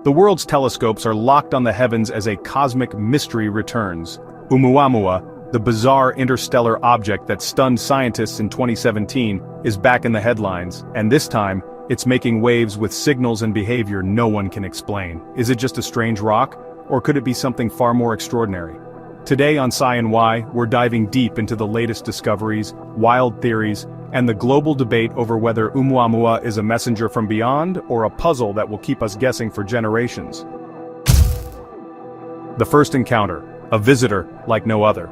The world's telescopes are locked on the heavens as a cosmic mystery returns. Oumuamua, the bizarre interstellar object that stunned scientists in 2017, is back in the headlines, and this time, it's making waves with signals and behavior no one can explain. Is it just a strange rock, or could it be something far more extraordinary? Today on Sci and Why, we're diving deep into the latest discoveries, wild theories, and the global debate over whether Oumuamua is a messenger from beyond or a puzzle that will keep us guessing for generations. The first encounter, a visitor like no other.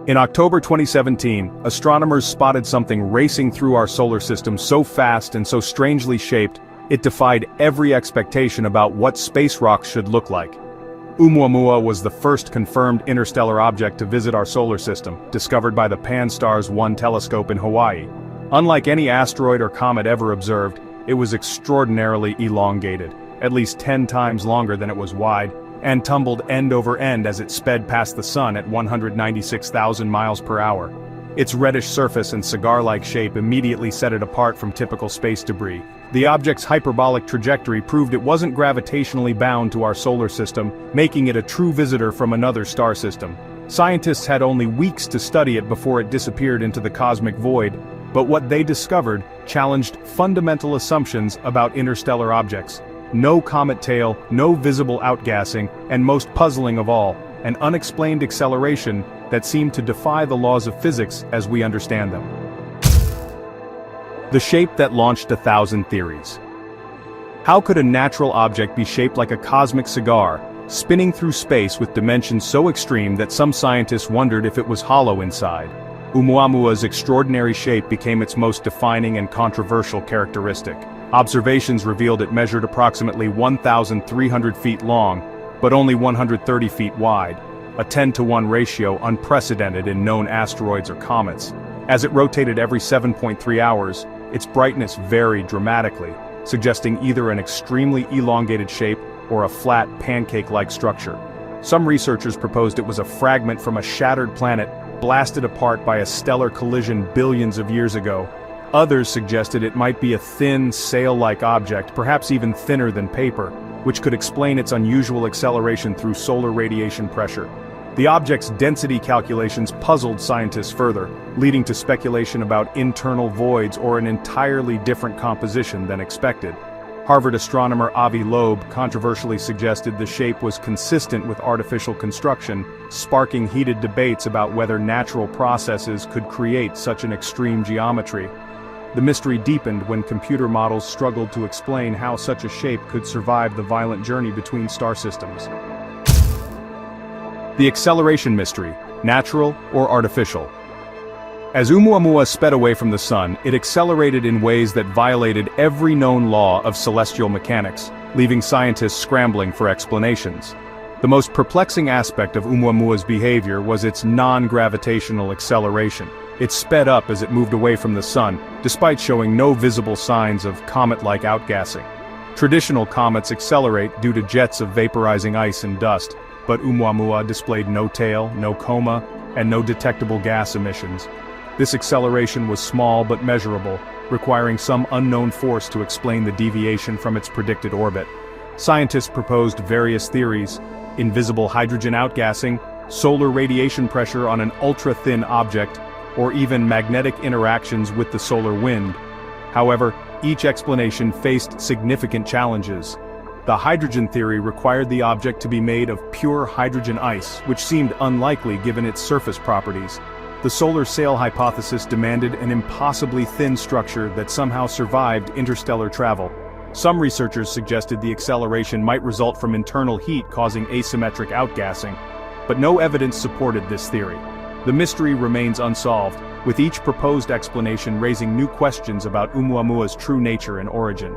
In October 2017, astronomers spotted something racing through our solar system so fast and so strangely shaped, it defied every expectation about what space rocks should look like. Oumuamua was the first confirmed interstellar object to visit our solar system, discovered by the Pan-STARRS 1 telescope in Hawaii. Unlike any asteroid or comet ever observed, it was extraordinarily elongated, at least 10 times longer than it was wide, and tumbled end over end as it sped past the sun at 196,000 miles per hour. Its reddish surface and cigar-like shape immediately set it apart from typical space debris. The object's hyperbolic trajectory proved it wasn't gravitationally bound to our solar system, making it a true visitor from another star system. Scientists had only weeks to study it before it disappeared into the cosmic void, but what they discovered challenged fundamental assumptions about interstellar objects. No comet tail, no visible outgassing, and most puzzling of all, an unexplained acceleration that seemed to defy the laws of physics as we understand them. The shape that launched 1,000 theories. How could a natural object be shaped like a cosmic cigar, spinning through space with dimensions so extreme that some scientists wondered if it was hollow inside? Oumuamua's extraordinary shape became its most defining and controversial characteristic. Observations revealed it measured approximately 1,300 feet long, but only 130 feet wide, a 10-to-1 ratio unprecedented in known asteroids or comets. As it rotated every 7.3 hours, its brightness varied dramatically, suggesting either an extremely elongated shape or a flat, pancake-like structure. Some researchers proposed it was a fragment from a shattered planet blasted apart by a stellar collision billions of years ago. Others suggested it might be a thin, sail-like object, perhaps even thinner than paper, which could explain its unusual acceleration through solar radiation pressure. The object's density calculations puzzled scientists further, leading to speculation about internal voids or an entirely different composition than expected. Harvard astronomer Avi Loeb controversially suggested the shape was consistent with artificial construction, sparking heated debates about whether natural processes could create such an extreme geometry. The mystery deepened when computer models struggled to explain how such a shape could survive the violent journey between star systems. The acceleration mystery, natural or artificial. As Oumuamua sped away from the sun, it accelerated in ways that violated every known law of celestial mechanics, leaving scientists scrambling for explanations. The most perplexing aspect of Oumuamua's behavior was its non-gravitational acceleration. It sped up as it moved away from the sun, despite showing no visible signs of comet-like outgassing. Traditional comets accelerate due to jets of vaporizing ice and dust, but Oumuamua displayed no tail, no coma, and no detectable gas emissions. This acceleration was small but measurable, requiring some unknown force to explain the deviation from its predicted orbit. Scientists proposed various theories: invisible hydrogen outgassing, solar radiation pressure on an ultra-thin object, or even magnetic interactions with the solar wind. However, each explanation faced significant challenges. The hydrogen theory required the object to be made of pure hydrogen ice, which seemed unlikely given its surface properties. The solar sail hypothesis demanded an impossibly thin structure that somehow survived interstellar travel. Some researchers suggested the acceleration might result from internal heat causing asymmetric outgassing, but no evidence supported this theory. The mystery remains unsolved, with each proposed explanation raising new questions about Oumuamua's true nature and origin.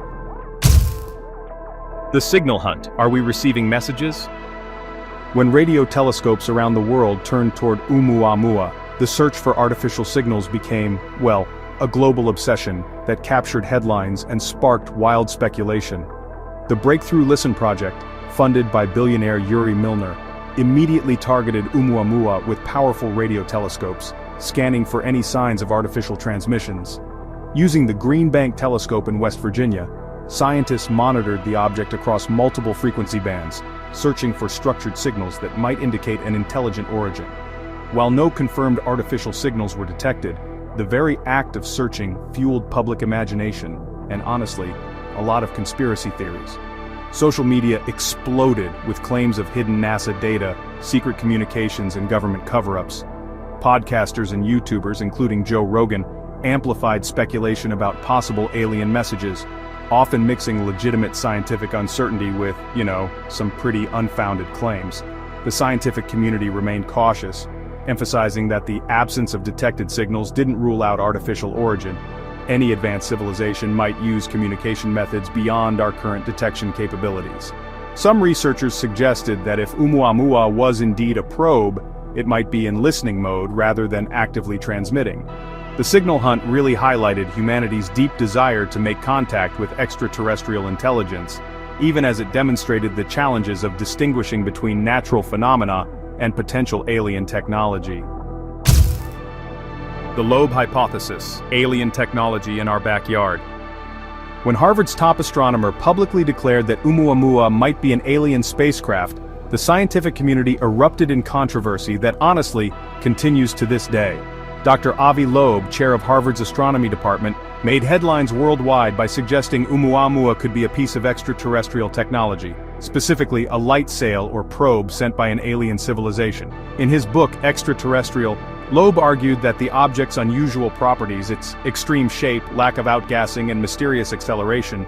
The signal hunt. Are we receiving messages? When radio telescopes around the world turned toward Oumuamua, the search for artificial signals became, well, a global obsession that captured headlines and sparked wild speculation. The Breakthrough Listen project, funded by billionaire Yuri Milner, immediately targeted Oumuamua with powerful radio telescopes, scanning for any signs of artificial transmissions. Using the Green Bank telescope in West Virginia, scientists monitored the object across multiple frequency bands, searching for structured signals that might indicate an intelligent origin. While no confirmed artificial signals were detected, the very act of searching fueled public imagination, and honestly, a lot of conspiracy theories. Social media exploded with claims of hidden NASA data, secret communications, and government cover-ups. Podcasters and YouTubers, including Joe Rogan, amplified speculation about possible alien messages, often mixing legitimate scientific uncertainty with, some pretty unfounded claims. The scientific community remained cautious, emphasizing that the absence of detected signals didn't rule out artificial origin. Any advanced civilization might use communication methods beyond our current detection capabilities. Some researchers suggested that if Oumuamua was indeed a probe, it might be in listening mode rather than actively transmitting. The signal hunt really highlighted humanity's deep desire to make contact with extraterrestrial intelligence, even as it demonstrated the challenges of distinguishing between natural phenomena and potential alien technology. The Loeb hypothesis: alien technology in our backyard. When Harvard's top astronomer publicly declared that Oumuamua might be an alien spacecraft, the scientific community erupted in controversy that honestly continues to this day. Dr. Avi Loeb, chair of Harvard's astronomy department, made headlines worldwide by suggesting Oumuamua could be a piece of extraterrestrial technology, specifically a light sail or probe sent by an alien civilization. In his book Extraterrestrial, Loeb argued that the object's unusual properties, its extreme shape, lack of outgassing, and mysterious acceleration,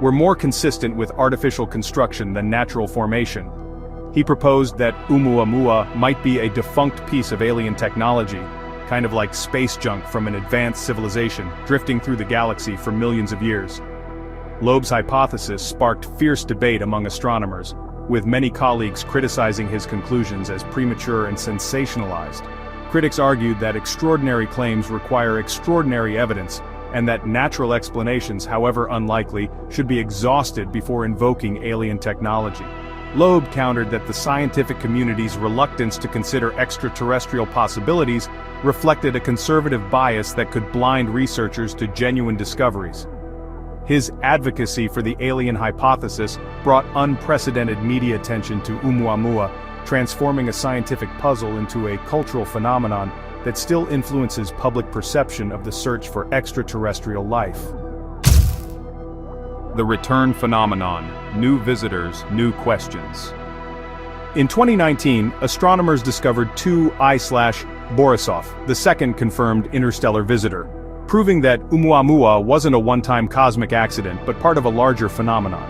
were more consistent with artificial construction than natural formation. He proposed that Oumuamua might be a defunct piece of alien technology, kind of like space junk from an advanced civilization drifting through the galaxy for millions of years. Loeb's hypothesis sparked fierce debate among astronomers, with many colleagues criticizing his conclusions as premature and sensationalized. Critics argued that extraordinary claims require extraordinary evidence, and that natural explanations, however unlikely, should be exhausted before invoking alien technology. Loeb countered that the scientific community's reluctance to consider extraterrestrial possibilities reflected a conservative bias that could blind researchers to genuine discoveries. His advocacy for the alien hypothesis brought unprecedented media attention to Oumuamua, transforming a scientific puzzle into a cultural phenomenon that still influences public perception of the search for extraterrestrial life. The return phenomenon: new visitors, new questions. In 2019, astronomers discovered 2I/Borisov, the second confirmed interstellar visitor, proving that Oumuamua wasn't a one-time cosmic accident but part of a larger phenomenon.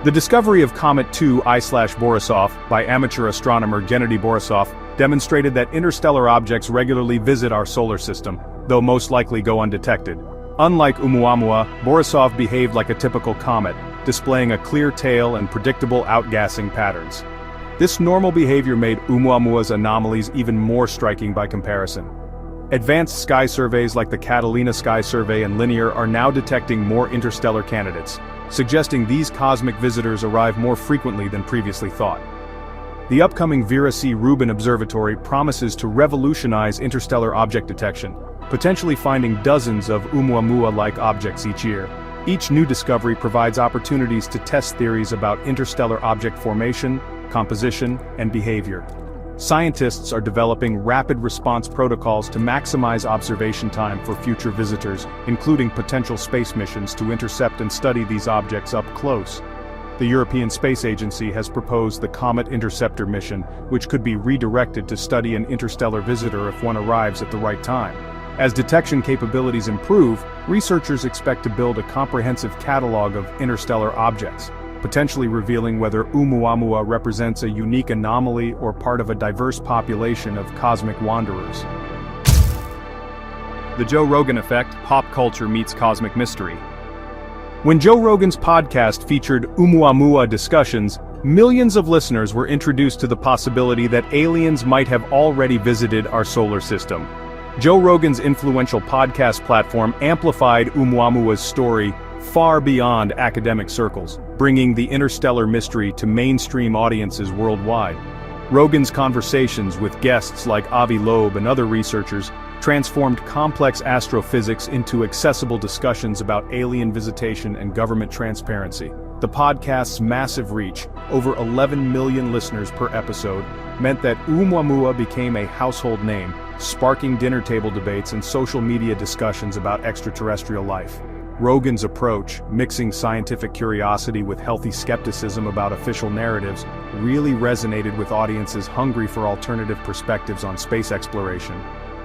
The discovery of Comet 2I/Borisov by amateur astronomer Gennady Borisov demonstrated that interstellar objects regularly visit our solar system, though most likely go undetected. Unlike Oumuamua, Borisov behaved like a typical comet, displaying a clear tail and predictable outgassing patterns. This normal behavior made Oumuamua's anomalies even more striking by comparison. Advanced sky surveys like the Catalina Sky Survey and Linear are now detecting more interstellar candidates, suggesting these cosmic visitors arrive more frequently than previously thought. The upcoming Vera C. Rubin Observatory promises to revolutionize interstellar object detection, potentially finding dozens of Oumuamua-like objects each year. Each new discovery provides opportunities to test theories about interstellar object formation, composition, and behavior. Scientists are developing rapid response protocols to maximize observation time for future visitors, including potential space missions to intercept and study these objects up close. The European Space Agency has proposed the Comet Interceptor mission, which could be redirected to study an interstellar visitor if one arrives at the right time. As detection capabilities improve, researchers expect to build a comprehensive catalog of interstellar objects, potentially revealing whether Oumuamua represents a unique anomaly or part of a diverse population of cosmic wanderers. The Joe Rogan effect: pop culture meets cosmic mystery. When Joe Rogan's podcast featured Oumuamua discussions, millions of listeners were introduced to the possibility that aliens might have already visited our solar system. Joe Rogan's influential podcast platform amplified Oumuamua's story far beyond academic circles, bringing the interstellar mystery to mainstream audiences worldwide. Rogan's conversations with guests like Avi Loeb and other researchers transformed complex astrophysics into accessible discussions about alien visitation and government transparency. The podcast's massive reach, over 11 million listeners per episode, meant that Oumuamua became a household name, sparking dinner table debates and social media discussions about extraterrestrial life. Rogan's approach, mixing scientific curiosity with healthy skepticism about official narratives, really resonated with audiences hungry for alternative perspectives on space exploration.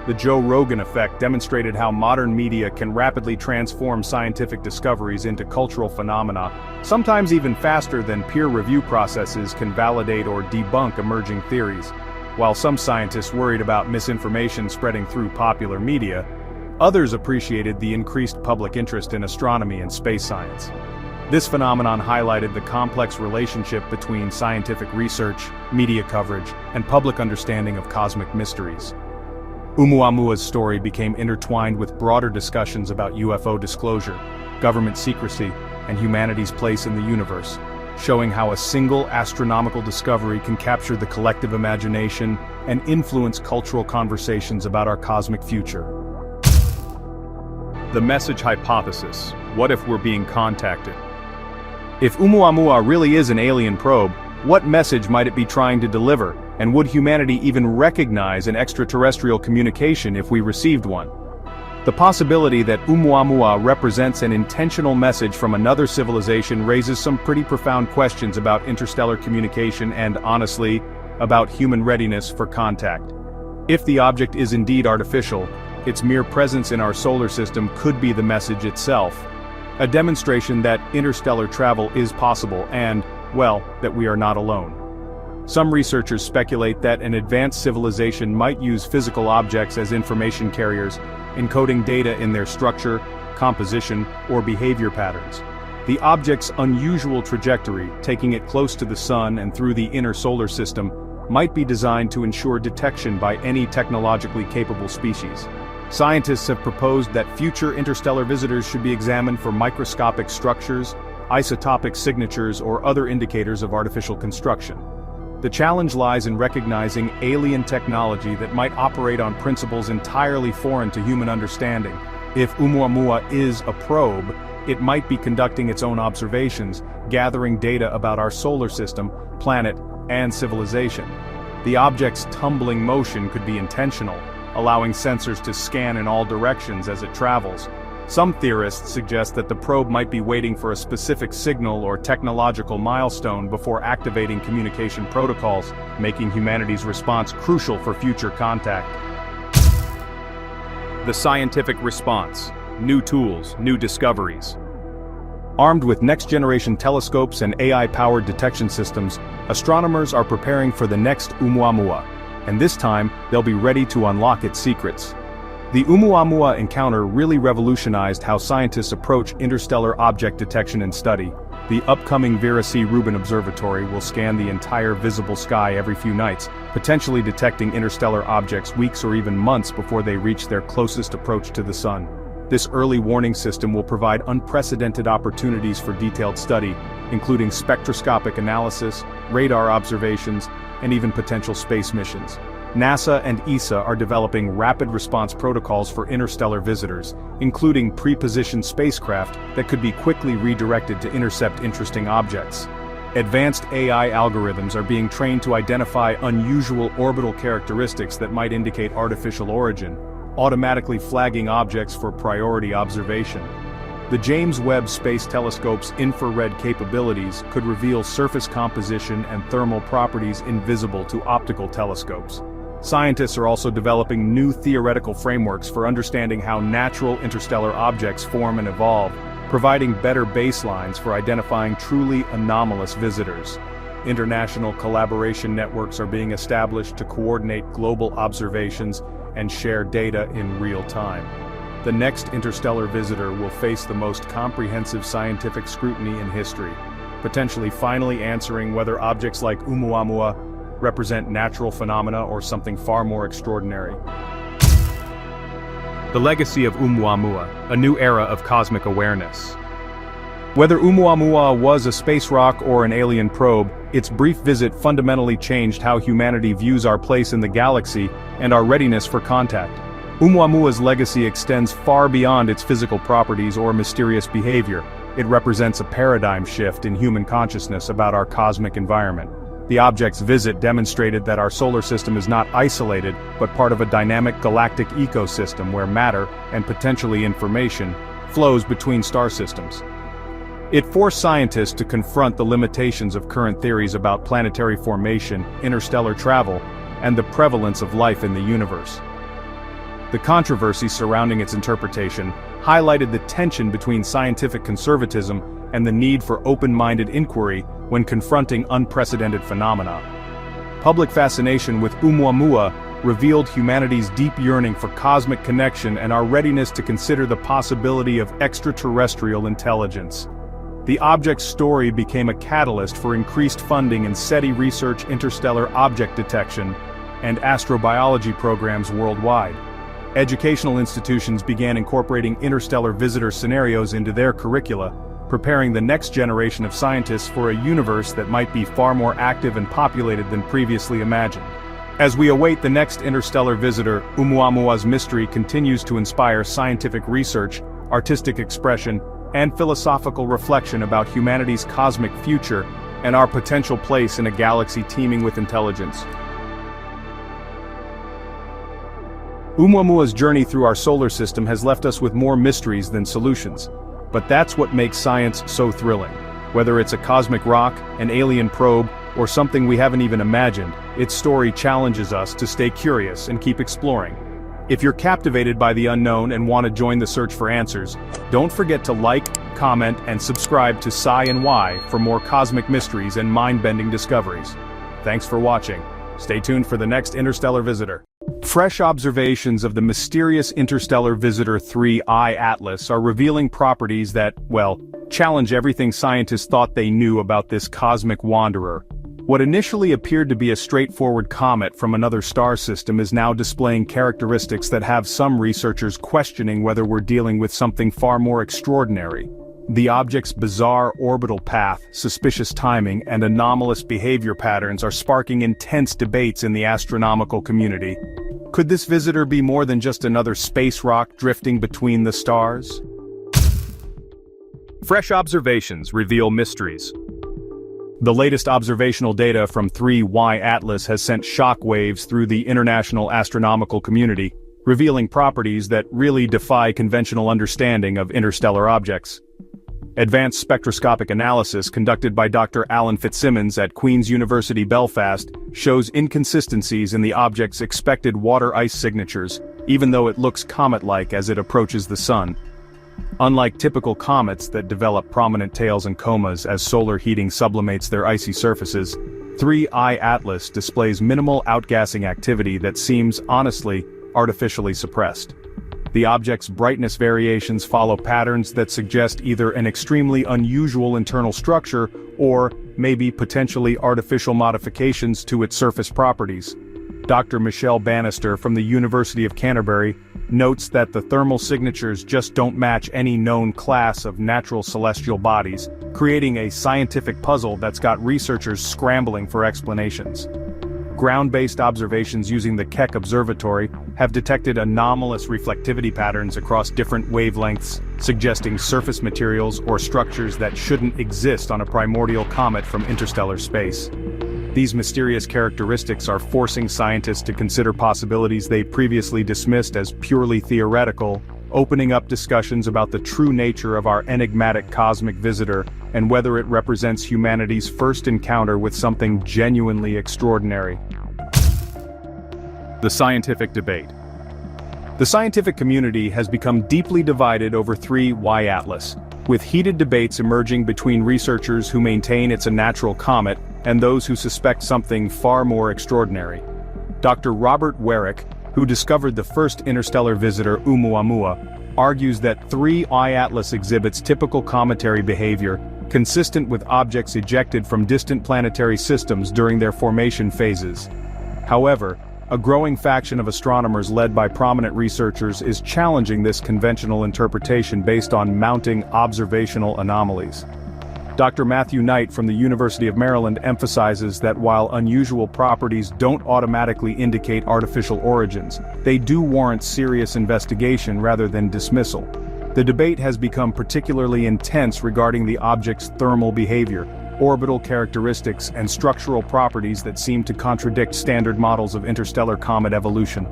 The Joe Rogan effect demonstrated how modern media can rapidly transform scientific discoveries into cultural phenomena, sometimes even faster than peer review processes can validate or debunk emerging theories. While some scientists worried about misinformation spreading through popular media, others appreciated the increased public interest in astronomy and space science. This phenomenon highlighted the complex relationship between scientific research, media coverage, and public understanding of cosmic mysteries. Oumuamua's story became intertwined with broader discussions about UFO disclosure, government secrecy, and humanity's place in the universe, showing how a single astronomical discovery can capture the collective imagination and influence cultural conversations about our cosmic future. The message hypothesis: what if we're being contacted? If Oumuamua really is an alien probe, what message might it be trying to deliver, and would humanity even recognize an extraterrestrial communication if we received one? The possibility that Oumuamua represents an intentional message from another civilization raises some pretty profound questions about interstellar communication and, honestly, about human readiness for contact. If the object is indeed artificial, its mere presence in our solar system could be the message itself, a demonstration that interstellar travel is possible and, well, that we are not alone. Some researchers speculate that an advanced civilization might use physical objects as information carriers, encoding data in their structure, composition, or behavior patterns. The object's unusual trajectory, taking it close to the sun and through the inner solar system, might be designed to ensure detection by any technologically capable species. Scientists have proposed that future interstellar visitors should be examined for microscopic structures, isotopic signatures, or other indicators of artificial construction. The challenge lies in recognizing alien technology that might operate on principles entirely foreign to human understanding. If Oumuamua is a probe, it might be conducting its own observations, gathering data about our solar system, planet, and civilization. The object's tumbling motion could be intentional, allowing sensors to scan in all directions as it travels. Some theorists suggest that the probe might be waiting for a specific signal or technological milestone before activating communication protocols, making humanity's response crucial for future contact. The scientific response: new tools, new discoveries. Armed with next-generation telescopes and AI-powered detection systems, astronomers are preparing for the next Oumuamua, and this time, they'll be ready to unlock its secrets. The Oumuamua encounter really revolutionized how scientists approach interstellar object detection and study. The upcoming Vera C. Rubin Observatory will scan the entire visible sky every few nights, potentially detecting interstellar objects weeks or even months before they reach their closest approach to the sun. This early warning system will provide unprecedented opportunities for detailed study, including spectroscopic analysis, radar observations, and even potential space missions. NASA and ESA are developing rapid response protocols for interstellar visitors, including pre-positioned spacecraft that could be quickly redirected to intercept interesting objects. Advanced AI algorithms are being trained to identify unusual orbital characteristics that might indicate artificial origin, automatically flagging objects for priority observation. The James Webb Space Telescope's infrared capabilities could reveal surface composition and thermal properties invisible to optical telescopes. Scientists are also developing new theoretical frameworks for understanding how natural interstellar objects form and evolve, providing better baselines for identifying truly anomalous visitors. International collaboration networks are being established to coordinate global observations and share data in real time. The next interstellar visitor will face the most comprehensive scientific scrutiny in history, potentially finally answering whether objects like Oumuamua represent natural phenomena or something far more extraordinary. The legacy of Oumuamua, a new era of cosmic awareness. Whether Oumuamua was a space rock or an alien probe, its brief visit fundamentally changed how humanity views our place in the galaxy and our readiness for contact. Oumuamua's legacy extends far beyond its physical properties or mysterious behavior. It represents a paradigm shift in human consciousness about our cosmic environment. The object's visit demonstrated that our solar system is not isolated, but part of a dynamic galactic ecosystem where matter, and potentially information, flows between star systems. It forced scientists to confront the limitations of current theories about planetary formation, interstellar travel, and the prevalence of life in the universe. The controversy surrounding its interpretation highlighted the tension between scientific conservatism and the need for open-minded inquiry when confronting unprecedented phenomena. Public fascination with Oumuamua revealed humanity's deep yearning for cosmic connection and our readiness to consider the possibility of extraterrestrial intelligence. The object's story became a catalyst for increased funding in SETI research, interstellar object detection, and astrobiology programs worldwide. Educational institutions began incorporating interstellar visitor scenarios into their curricula, preparing the next generation of scientists for a universe that might be far more active and populated than previously imagined. As we await the next interstellar visitor, Oumuamua's mystery continues to inspire scientific research, artistic expression, and philosophical reflection about humanity's cosmic future and our potential place in a galaxy teeming with intelligence. Oumuamua's journey through our solar system has left us with more mysteries than solutions. But that's what makes science so thrilling. Whether it's a cosmic rock, an alien probe, or something we haven't even imagined, its story challenges us to stay curious and keep exploring. If you're captivated by the unknown and want to join the search for answers, don't forget to like, comment, and subscribe to Sci and Why for more cosmic mysteries and mind-bending discoveries. Thanks for watching. Stay tuned for the next interstellar visitor. Fresh observations of the mysterious interstellar visitor 3I Atlas are revealing properties that, well, challenge everything scientists thought they knew about this cosmic wanderer. What initially appeared to be a straightforward comet from another star system is now displaying characteristics that have some researchers questioning whether we're dealing with something far more extraordinary. The object's bizarre orbital path, suspicious timing, and anomalous behavior patterns are sparking intense debates in the astronomical community. Could this visitor be more than just another space rock drifting between the stars? Fresh observations reveal mysteries. The latest observational data from 3Y Atlas has sent shockwaves through the international astronomical community, revealing properties that really defy conventional understanding of interstellar objects. Advanced spectroscopic analysis conducted by Dr. Alan Fitzsimmons at Queen's University Belfast shows inconsistencies in the object's expected water ice signatures, even though it looks comet-like as it approaches the Sun. Unlike typical comets that develop prominent tails and comas as solar heating sublimates their icy surfaces, 3I Atlas displays minimal outgassing activity that seems, honestly, artificially suppressed. The object's brightness variations follow patterns that suggest either an extremely unusual internal structure or maybe potentially artificial modifications to its surface properties. Dr. Michelle Bannister from the University of Canterbury notes that the thermal signatures just don't match any known class of natural celestial bodies, creating a scientific puzzle that's got researchers scrambling for explanations. Ground-based observations using the Keck Observatory have detected anomalous reflectivity patterns across different wavelengths, suggesting surface materials or structures that shouldn't exist on a primordial comet from interstellar space. These mysterious characteristics are forcing scientists to consider possibilities they previously dismissed as purely theoretical, opening up discussions about the true nature of our enigmatic cosmic visitor and whether it represents humanity's first encounter with something genuinely extraordinary. The scientific debate. The scientific community has become deeply divided over 3Y Atlas, with heated debates emerging between researchers who maintain it's a natural comet and those who suspect something far more extraordinary. Dr. Robert Warwick, who discovered the first interstellar visitor Oumuamua, argues that 3I Atlas exhibits typical cometary behavior, consistent with objects ejected from distant planetary systems during their formation phases. However, a growing faction of astronomers led by prominent researchers is challenging this conventional interpretation based on mounting observational anomalies. Dr. Matthew Knight from the University of Maryland emphasizes that while unusual properties don't automatically indicate artificial origins, they do warrant serious investigation rather than dismissal. The debate has become particularly intense regarding the object's thermal behavior, orbital characteristics, and structural properties that seem to contradict standard models of interstellar comet evolution.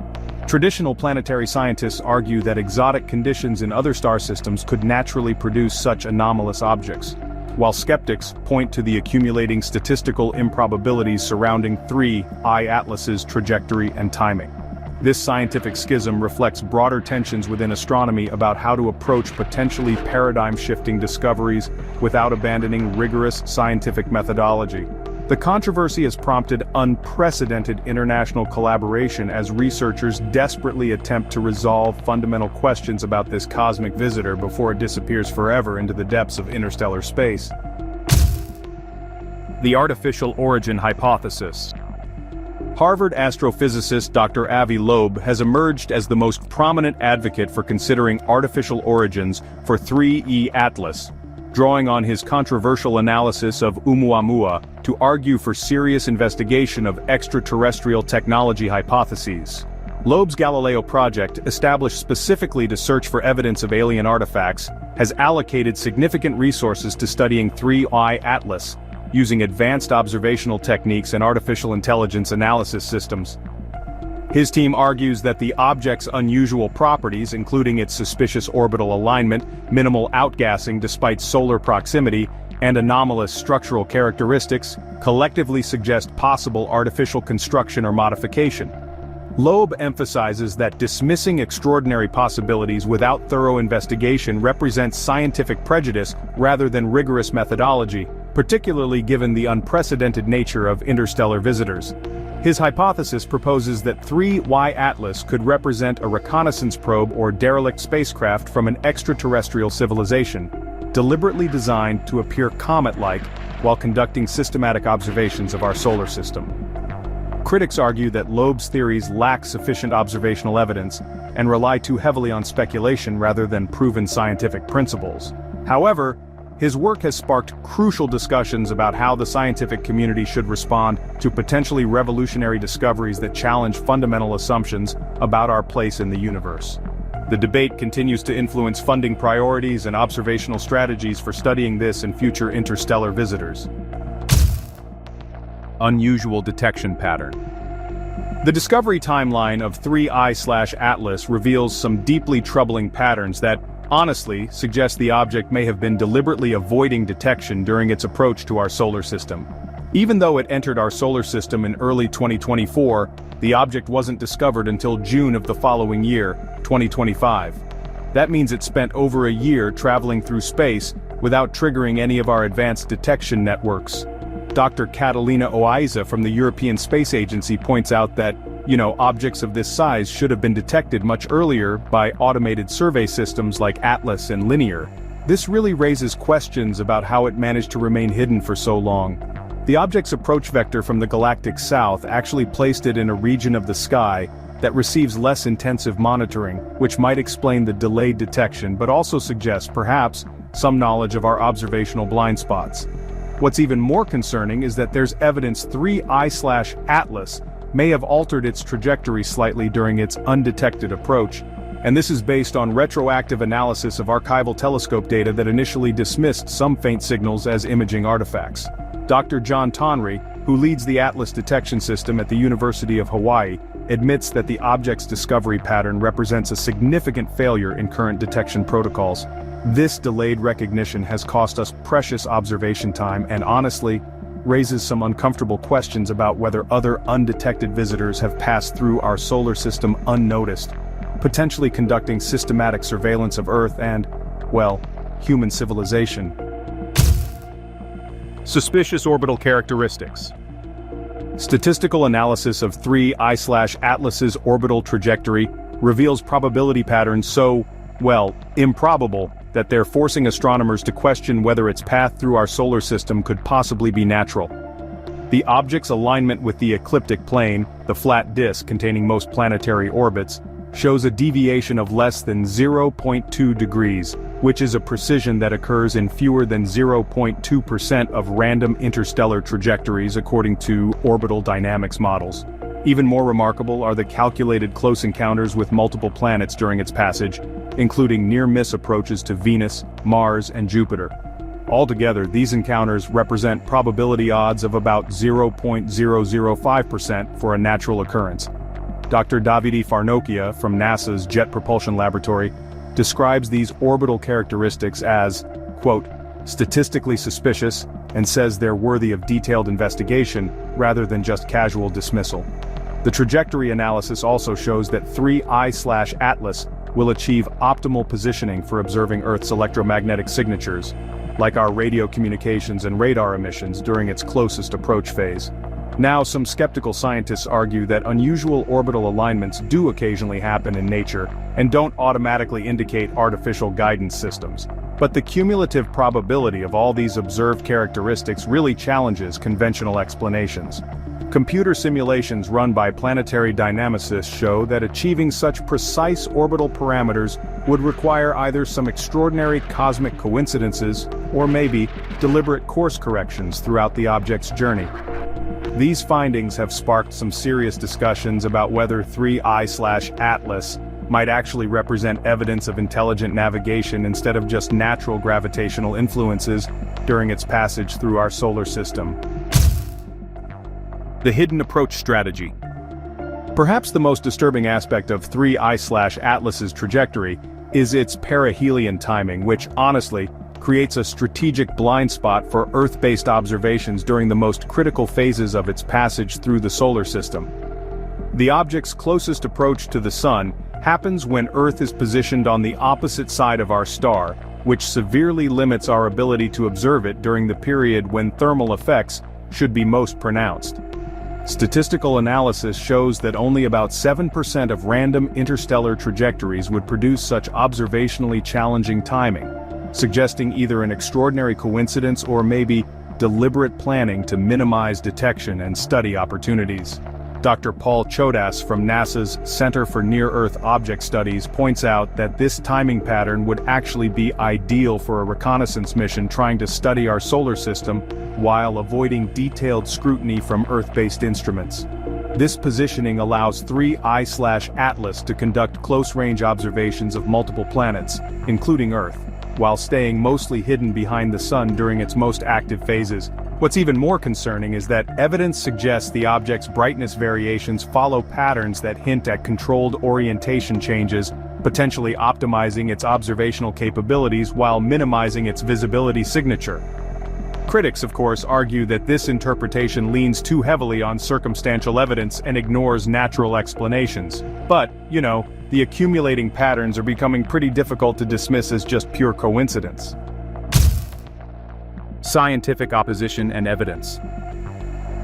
Traditional planetary scientists argue that exotic conditions in other star systems could naturally produce such anomalous objects, while skeptics point to the accumulating statistical improbabilities surrounding 3I Atlas's trajectory and timing. This scientific schism reflects broader tensions within astronomy about how to approach potentially paradigm-shifting discoveries without abandoning rigorous scientific methodology. The controversy has prompted unprecedented international collaboration as researchers desperately attempt to resolve fundamental questions about this cosmic visitor before it disappears forever into the depths of interstellar space. The artificial origin hypothesis. Harvard astrophysicist Dr. Avi Loeb has emerged as the most prominent advocate for considering artificial origins for 3E Atlas, drawing on his controversial analysis of Oumuamua to argue for serious investigation of extraterrestrial technology hypotheses. Loeb's Galileo project, established specifically to search for evidence of alien artifacts, has allocated significant resources to studying 3I Atlas, using advanced observational techniques and artificial intelligence analysis systems. His team argues that the object's unusual properties, including its suspicious orbital alignment, minimal outgassing despite solar proximity, and anomalous structural characteristics, collectively suggest possible artificial construction or modification. Loeb emphasizes that dismissing extraordinary possibilities without thorough investigation represents scientific prejudice rather than rigorous methodology, particularly given the unprecedented nature of interstellar visitors. His hypothesis proposes that 3Y Atlas could represent a reconnaissance probe or derelict spacecraft from an extraterrestrial civilization, deliberately designed to appear comet-like while conducting systematic observations of our solar system. Critics argue that Loeb's theories lack sufficient observational evidence and rely too heavily on speculation rather than proven scientific principles. However, his work has sparked crucial discussions about how the scientific community should respond to potentially revolutionary discoveries that challenge fundamental assumptions about our place in the universe. The debate continues to influence funding priorities and observational strategies for studying this and future interstellar visitors. Unusual detection pattern. The discovery timeline of 3I/Atlas reveals some deeply troubling patterns that, honestly, suggest the object may have been deliberately avoiding detection during its approach to our solar system. Even though it entered our solar system in early 2024, the object wasn't discovered until June of the following year, 2025. That means it spent over a year traveling through space without triggering any of our advanced detection networks. Dr. Catalina Oiza from the European Space Agency points out that, objects of this size should have been detected much earlier by automated survey systems like Atlas and Linear. This really raises questions about how it managed to remain hidden for so long. The object's approach vector from the galactic south actually placed it in a region of the sky that receives less intensive monitoring, which might explain the delayed detection but also suggests, perhaps, some knowledge of our observational blind spots. What's even more concerning is that there's evidence 3I/Atlas may have altered its trajectory slightly during its undetected approach, and this is based on retroactive analysis of archival telescope data that initially dismissed some faint signals as imaging artifacts. Dr. John Tonry, who leads the Atlas detection system at the University of Hawaii, admits that the object's discovery pattern represents a significant failure in current detection protocols. This delayed recognition has cost us precious observation time and honestly, raises some uncomfortable questions about whether other undetected visitors have passed through our solar system unnoticed, potentially conducting systematic surveillance of Earth and, human civilization. Suspicious orbital characteristics. Statistical analysis of 3I/Atlas's orbital trajectory reveals probability patterns so, improbable that they're forcing astronomers to question whether its path through our solar system could possibly be natural. The object's alignment with the ecliptic plane, the flat disk containing most planetary orbits, shows a deviation of less than 0.2 degrees, which is a precision that occurs in fewer than 0.2% of random interstellar trajectories according to orbital dynamics models. Even more remarkable are the calculated close encounters with multiple planets during its passage, including near-miss approaches to Venus, Mars, and Jupiter. Altogether, these encounters represent probability odds of about 0.005% for a natural occurrence. Dr. Davide Farnokia from NASA's Jet Propulsion Laboratory describes these orbital characteristics as, quote, statistically suspicious, and says they're worthy of detailed investigation rather than just casual dismissal. The trajectory analysis also shows that 3I/Atlas will achieve optimal positioning for observing Earth's electromagnetic signatures, like our radio communications and radar emissions during its closest approach phase. Now, some skeptical scientists argue that unusual orbital alignments do occasionally happen in nature and don't automatically indicate artificial guidance systems. But the cumulative probability of all these observed characteristics really challenges conventional explanations. Computer simulations run by planetary dynamicists show that achieving such precise orbital parameters would require either some extraordinary cosmic coincidences or maybe deliberate course corrections throughout the object's journey. These findings have sparked some serious discussions about whether 3I/Atlas might actually represent evidence of intelligent navigation instead of just natural gravitational influences during its passage through our solar system. The hidden approach strategy. Perhaps the most disturbing aspect of 3I/Atlas's trajectory is its perihelion timing, which, honestly, creates a strategic blind spot for Earth-based observations during the most critical phases of its passage through the solar system. The object's closest approach to the Sun happens when Earth is positioned on the opposite side of our star, which severely limits our ability to observe it during the period when thermal effects should be most pronounced. Statistical analysis shows that only about 7% of random interstellar trajectories would produce such observationally challenging timing, suggesting either an extraordinary coincidence or maybe deliberate planning to minimize detection and study opportunities. Dr. Paul Chodas from NASA's Center for Near-Earth Object Studies points out that this timing pattern would actually be ideal for a reconnaissance mission trying to study our solar system while avoiding detailed scrutiny from Earth-based instruments. This positioning allows 3I/Atlas to conduct close-range observations of multiple planets, including Earth, while staying mostly hidden behind the Sun during its most active phases. What's even more concerning is that evidence suggests the object's brightness variations follow patterns that hint at controlled orientation changes, potentially optimizing its observational capabilities while minimizing its visibility signature. Critics, of course, argue that this interpretation leans too heavily on circumstantial evidence and ignores natural explanations. But, the accumulating patterns are becoming pretty difficult to dismiss as just pure coincidence. Scientific opposition and evidence.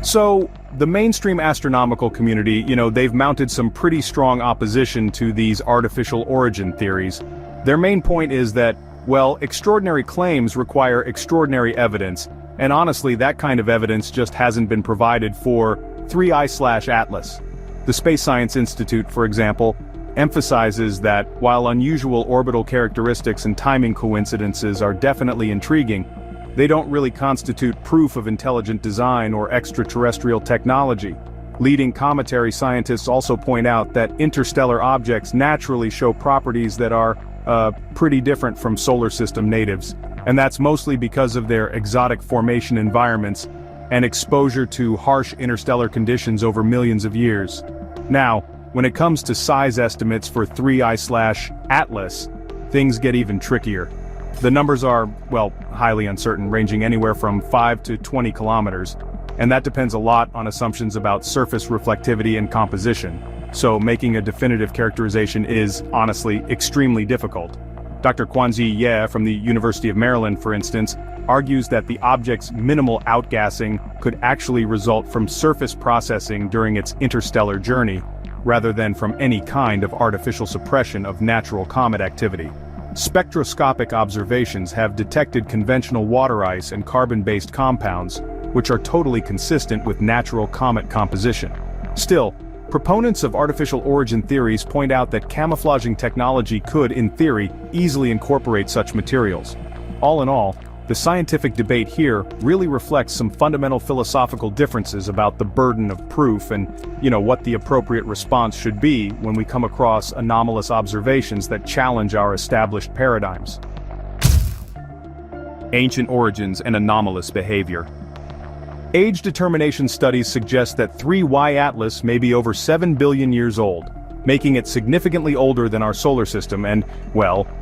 So, the mainstream astronomical community, they've mounted some pretty strong opposition to these artificial origin theories. Their main point is that, well, extraordinary claims require extraordinary evidence, and honestly, that kind of evidence just hasn't been provided for 3I/Atlas. The Space Science Institute, for example, emphasizes that while unusual orbital characteristics and timing coincidences are definitely intriguing, they don't really constitute proof of intelligent design or extraterrestrial technology. Leading cometary scientists also point out that interstellar objects naturally show properties that are pretty different from solar system natives, and that's mostly because of their exotic formation environments and exposure to harsh interstellar conditions over millions of years. Now, when it comes to size estimates for 3I/Atlas, things get even trickier. The numbers are, well, highly uncertain, ranging anywhere from 5 to 20 kilometers, and that depends a lot on assumptions about surface reflectivity and composition, so making a definitive characterization is, honestly, extremely difficult. Dr. Quanzi Ye from the University of Maryland, for instance, argues that the object's minimal outgassing could actually result from surface processing during its interstellar journey, rather than from any kind of artificial suppression of natural comet activity. Spectroscopic observations have detected conventional water ice and carbon-based compounds, which are totally consistent with natural comet composition. Still, Proponents of artificial origin theories point out that camouflaging technology could, in theory, easily incorporate such materials. All in all, the scientific debate here really reflects some fundamental philosophical differences about the burden of proof and, what the appropriate response should be when we come across anomalous observations that challenge our established paradigms. Ancient origins and anomalous behavior. Age determination studies suggest that 3Y Atlas may be over 7 billion years old, making it significantly older than our solar system and,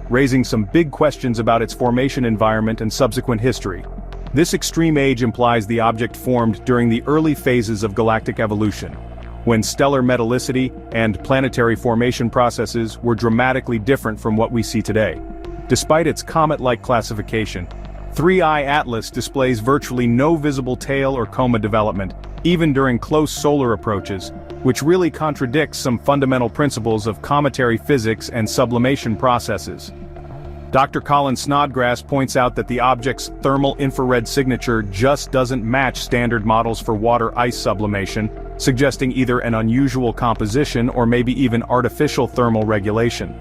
raising some big questions about its formation environment and subsequent history. This extreme age implies the object formed during the early phases of galactic evolution, when stellar metallicity and planetary formation processes were dramatically different from what we see today. Despite its comet-like classification, 3I Atlas displays virtually no visible tail or coma development, even during close solar approaches, which really contradicts some fundamental principles of cometary physics and sublimation processes. Dr. Colin Snodgrass points out that the object's thermal infrared signature just doesn't match standard models for water-ice sublimation, suggesting either an unusual composition or maybe even artificial thermal regulation.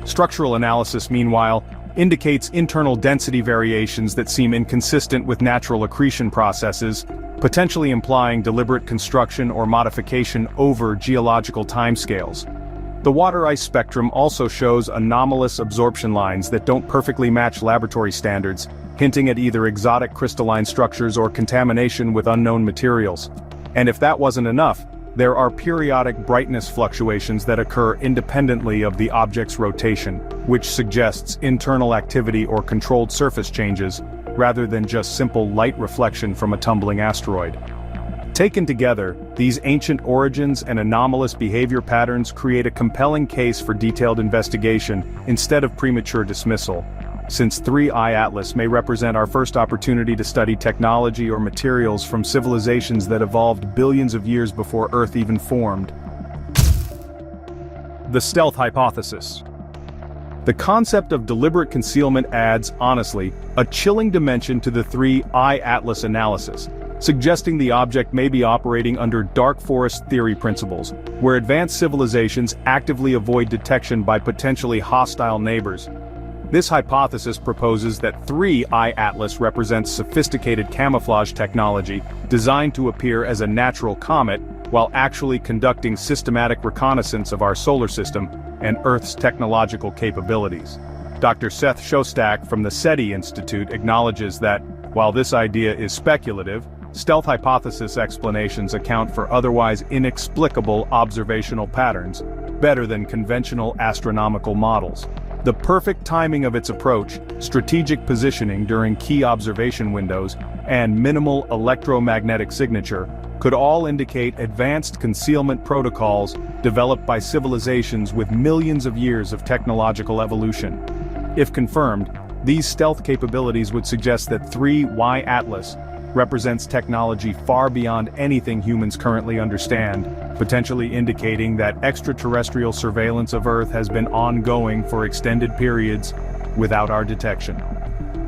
Structural analysis, meanwhile, indicates internal density variations that seem inconsistent with natural accretion processes, potentially implying deliberate construction or modification over geological timescales. The water-ice spectrum also shows anomalous absorption lines that don't perfectly match laboratory standards, hinting at either exotic crystalline structures or contamination with unknown materials. And if that wasn't enough, there are periodic brightness fluctuations that occur independently of the object's rotation, which suggests internal activity or controlled surface changes, rather than just simple light reflection from a tumbling asteroid. Taken together, these ancient origins and anomalous behavior patterns create a compelling case for detailed investigation instead of premature dismissal. Since 3I Atlas may represent our first opportunity to study technology or materials from civilizations that evolved billions of years before Earth even formed. The stealth hypothesis. The concept of deliberate concealment adds, honestly, a chilling dimension to the 3I Atlas analysis, suggesting the object may be operating under dark forest theory principles, where advanced civilizations actively avoid detection by potentially hostile neighbors. This hypothesis proposes that 3I Atlas represents sophisticated camouflage technology designed to appear as a natural comet while actually conducting systematic reconnaissance of our solar system and Earth's technological capabilities. Dr. Seth Shostak from the SETI Institute acknowledges that, while this idea is speculative, stealth hypothesis explanations account for otherwise inexplicable observational patterns, better than conventional astronomical models. The perfect timing of its approach, strategic positioning during key observation windows, and minimal electromagnetic signature could all indicate advanced concealment protocols developed by civilizations with millions of years of technological evolution. If confirmed, these stealth capabilities would suggest that 3Y Atlas represents technology far beyond anything humans currently understand, potentially indicating that extraterrestrial surveillance of Earth has been ongoing for extended periods without our detection.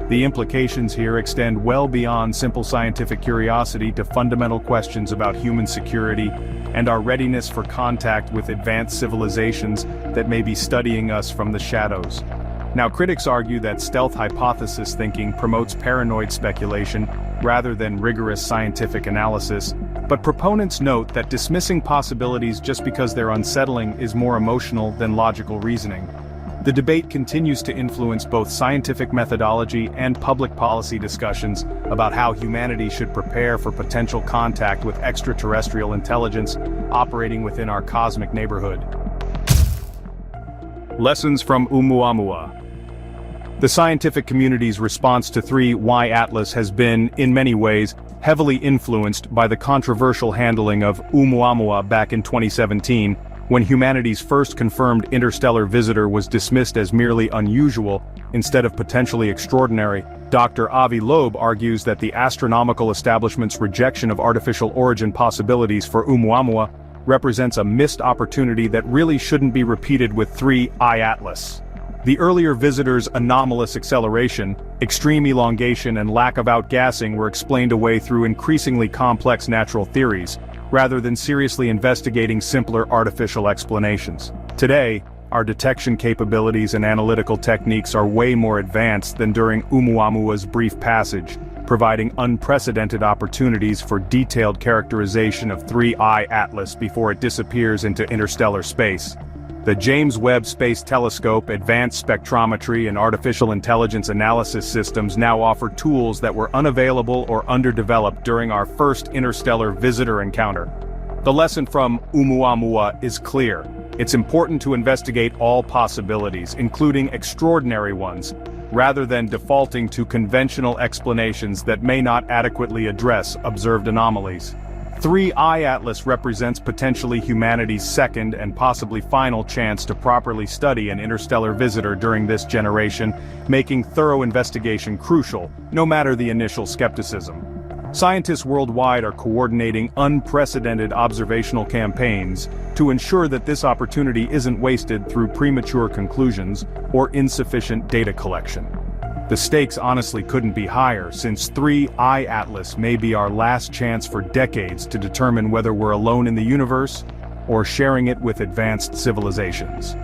The implications here extend well beyond simple scientific curiosity to fundamental questions about human security and our readiness for contact with advanced civilizations that may be studying us from the shadows. Now, critics argue that stealth hypothesis thinking promotes paranoid speculation rather than rigorous scientific analysis, but proponents note that dismissing possibilities just because they're unsettling is more emotional than logical reasoning. The debate continues to influence both scientific methodology and public policy discussions about how humanity should prepare for potential contact with extraterrestrial intelligence operating within our cosmic neighborhood. Lessons from Oumuamua. The scientific community's response to 3Y Atlas has been, in many ways, heavily influenced by the controversial handling of Oumuamua back in 2017, when humanity's first confirmed interstellar visitor was dismissed as merely unusual instead of potentially extraordinary. Dr. Avi Loeb argues that the astronomical establishment's rejection of artificial origin possibilities for Oumuamua represents a missed opportunity that really shouldn't be repeated with 3I Atlas. The earlier visitor's anomalous acceleration, extreme elongation and lack of outgassing were explained away through increasingly complex natural theories, rather than seriously investigating simpler artificial explanations. Today, our detection capabilities and analytical techniques are way more advanced than during Oumuamua's brief passage, providing unprecedented opportunities for detailed characterization of 3I Atlas before it disappears into interstellar space. The James Webb Space Telescope, advanced spectrometry, and artificial intelligence analysis systems now offer tools that were unavailable or underdeveloped during our first interstellar visitor encounter. The lesson from Oumuamua is clear. It's important to investigate all possibilities, including extraordinary ones, rather than defaulting to conventional explanations that may not adequately address observed anomalies. 3I Atlas represents potentially humanity's second and possibly final chance to properly study an interstellar visitor during this generation, making thorough investigation crucial, no matter the initial skepticism. Scientists worldwide are coordinating unprecedented observational campaigns to ensure that this opportunity isn't wasted through premature conclusions or insufficient data collection. The stakes honestly couldn't be higher, since 3I Atlas may be our last chance for decades to determine whether we're alone in the universe or sharing it with advanced civilizations.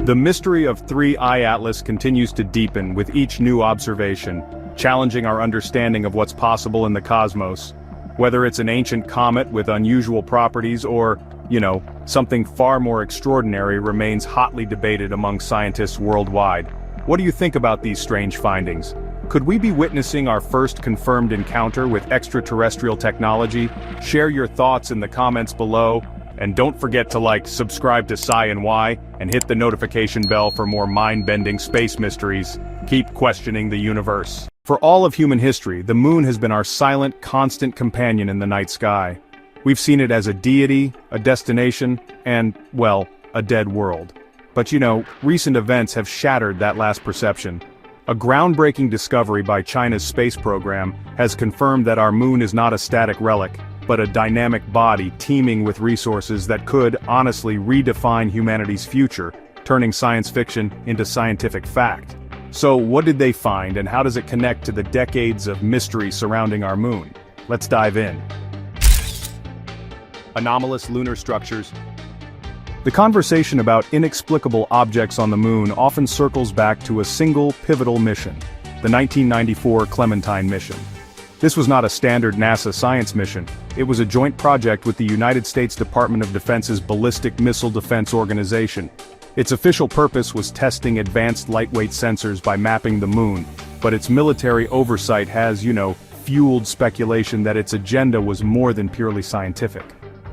The mystery of 3I Atlas continues to deepen with each new observation, challenging our understanding of what's possible in the cosmos. Whether it's an ancient comet with unusual properties or, something far more extraordinary remains hotly debated among scientists worldwide. What do you think about these strange findings? Could we be witnessing our first confirmed encounter with extraterrestrial technology? Share your thoughts in the comments below, and don't forget to subscribe to Sci and Y, and hit the notification bell for more mind-bending space mysteries. Keep questioning the universe. For all of human history, the moon has been our silent, constant companion in the night sky. We've seen it as a deity, a destination, and, well, a dead world. But recent events have shattered that last perception. A groundbreaking discovery by China's space program has confirmed that our moon is not a static relic, but a dynamic body teeming with resources that could, honestly, redefine humanity's future, turning science fiction into scientific fact. So, what did they find, and how does it connect to the decades of mystery surrounding our moon? Let's dive in. Anomalous lunar structures. The conversation about inexplicable objects on the moon often circles back to a single pivotal mission, the 1994 Clementine mission. This was not a standard NASA science mission. It was a joint project with the United States Department of Defense's Ballistic Missile Defense Organization. Its official purpose was testing advanced lightweight sensors by mapping the moon, but its military oversight has, fueled speculation that its agenda was more than purely scientific.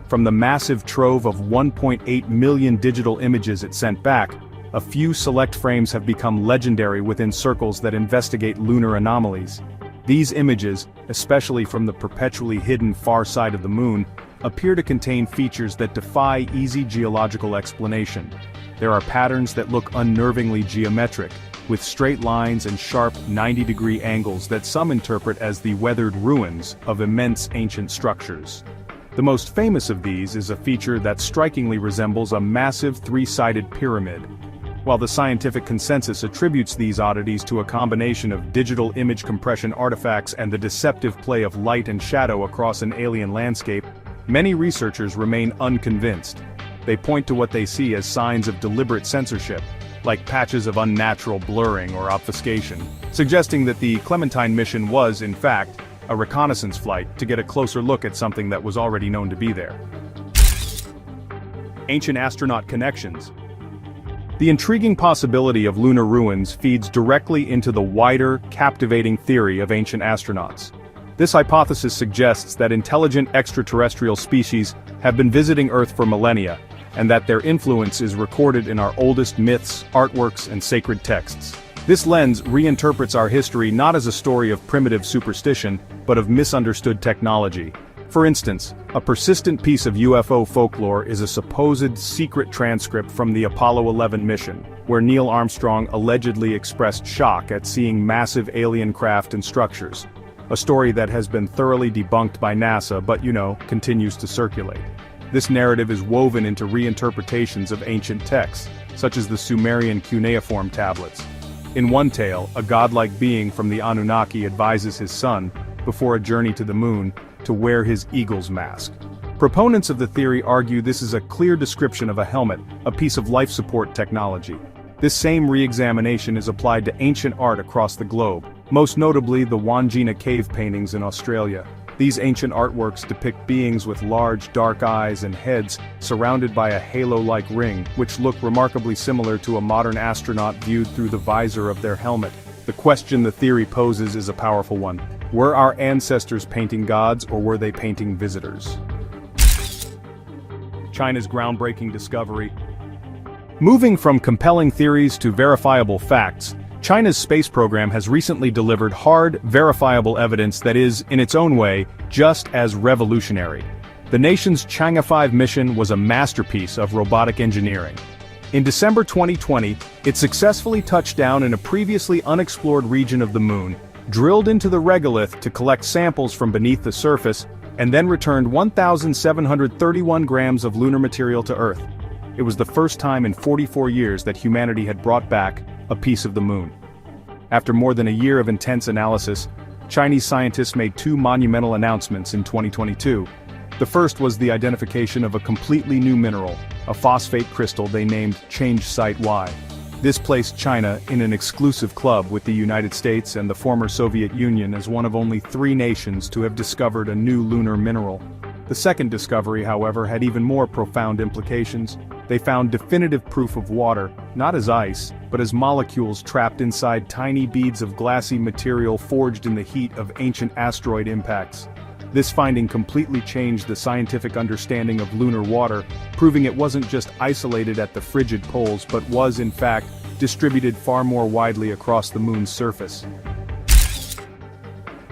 From the massive trove of 1.8 million digital images it sent back, a few select frames have become legendary within circles that investigate lunar anomalies. These images, especially from the perpetually hidden far side of the moon, appear to contain features that defy easy geological explanation. There are patterns that look unnervingly geometric, with straight lines and sharp 90-degree angles that some interpret as the weathered ruins of immense ancient structures. The most famous of these is a feature that strikingly resembles a massive three-sided pyramid. While the scientific consensus attributes these oddities to a combination of digital image compression artifacts and the deceptive play of light and shadow across an alien landscape, many researchers remain unconvinced. They point to what they see as signs of deliberate censorship, like patches of unnatural blurring or obfuscation, suggesting that the Clementine mission was, in fact, a reconnaissance flight to get a closer look at something that was already known to be there. Ancient astronaut connections. The intriguing possibility of lunar ruins feeds directly into the wider, captivating theory of ancient astronauts. This hypothesis suggests that intelligent extraterrestrial species have been visiting Earth for millennia, and that their influence is recorded in our oldest myths, artworks, and sacred texts. This lens reinterprets our history not as a story of primitive superstition, but of misunderstood technology. For instance, a persistent piece of UFO folklore is a supposed secret transcript from the Apollo 11 mission, where Neil Armstrong allegedly expressed shock at seeing massive alien craft and structures. A story that has been thoroughly debunked by NASA but, continues to circulate. This narrative is woven into reinterpretations of ancient texts, such as the Sumerian cuneiform tablets. In one tale, a godlike being from the Anunnaki advises his son, before a journey to the moon, to wear his eagle's mask. Proponents of the theory argue this is a clear description of a helmet, a piece of life support technology. This same re-examination is applied to ancient art across the globe, most notably the Wandjina cave paintings in Australia. These ancient artworks depict beings with large, dark eyes and heads surrounded by a halo-like ring, which look remarkably similar to a modern astronaut viewed through the visor of their helmet. The question the theory poses is a powerful one. Were our ancestors painting gods, or were they painting visitors? China's groundbreaking discovery. Moving from compelling theories to verifiable facts, China's space program has recently delivered hard, verifiable evidence that is, in its own way, just as revolutionary. The nation's Chang'e 5 mission was a masterpiece of robotic engineering. In December 2020, it successfully touched down in a previously unexplored region of the moon, drilled into the regolith to collect samples from beneath the surface, and then returned 1,731 grams of lunar material to Earth. It was the first time in 44 years that humanity had brought back a piece of the moon. After more than a year of intense analysis, Chinese scientists made two monumental announcements in 2022. The first was the identification of a completely new mineral, a phosphate crystal they named Change Site Y. This placed China in an exclusive club with the United States and the former Soviet Union as one of only 3 nations to have discovered a new lunar mineral. The second discovery, however, had even more profound implications. They found definitive proof of water, not as ice, but as molecules trapped inside tiny beads of glassy material forged in the heat of ancient asteroid impacts. This finding completely changed the scientific understanding of lunar water, proving it wasn't just isolated at the frigid poles but was, in fact, distributed far more widely across the moon's surface.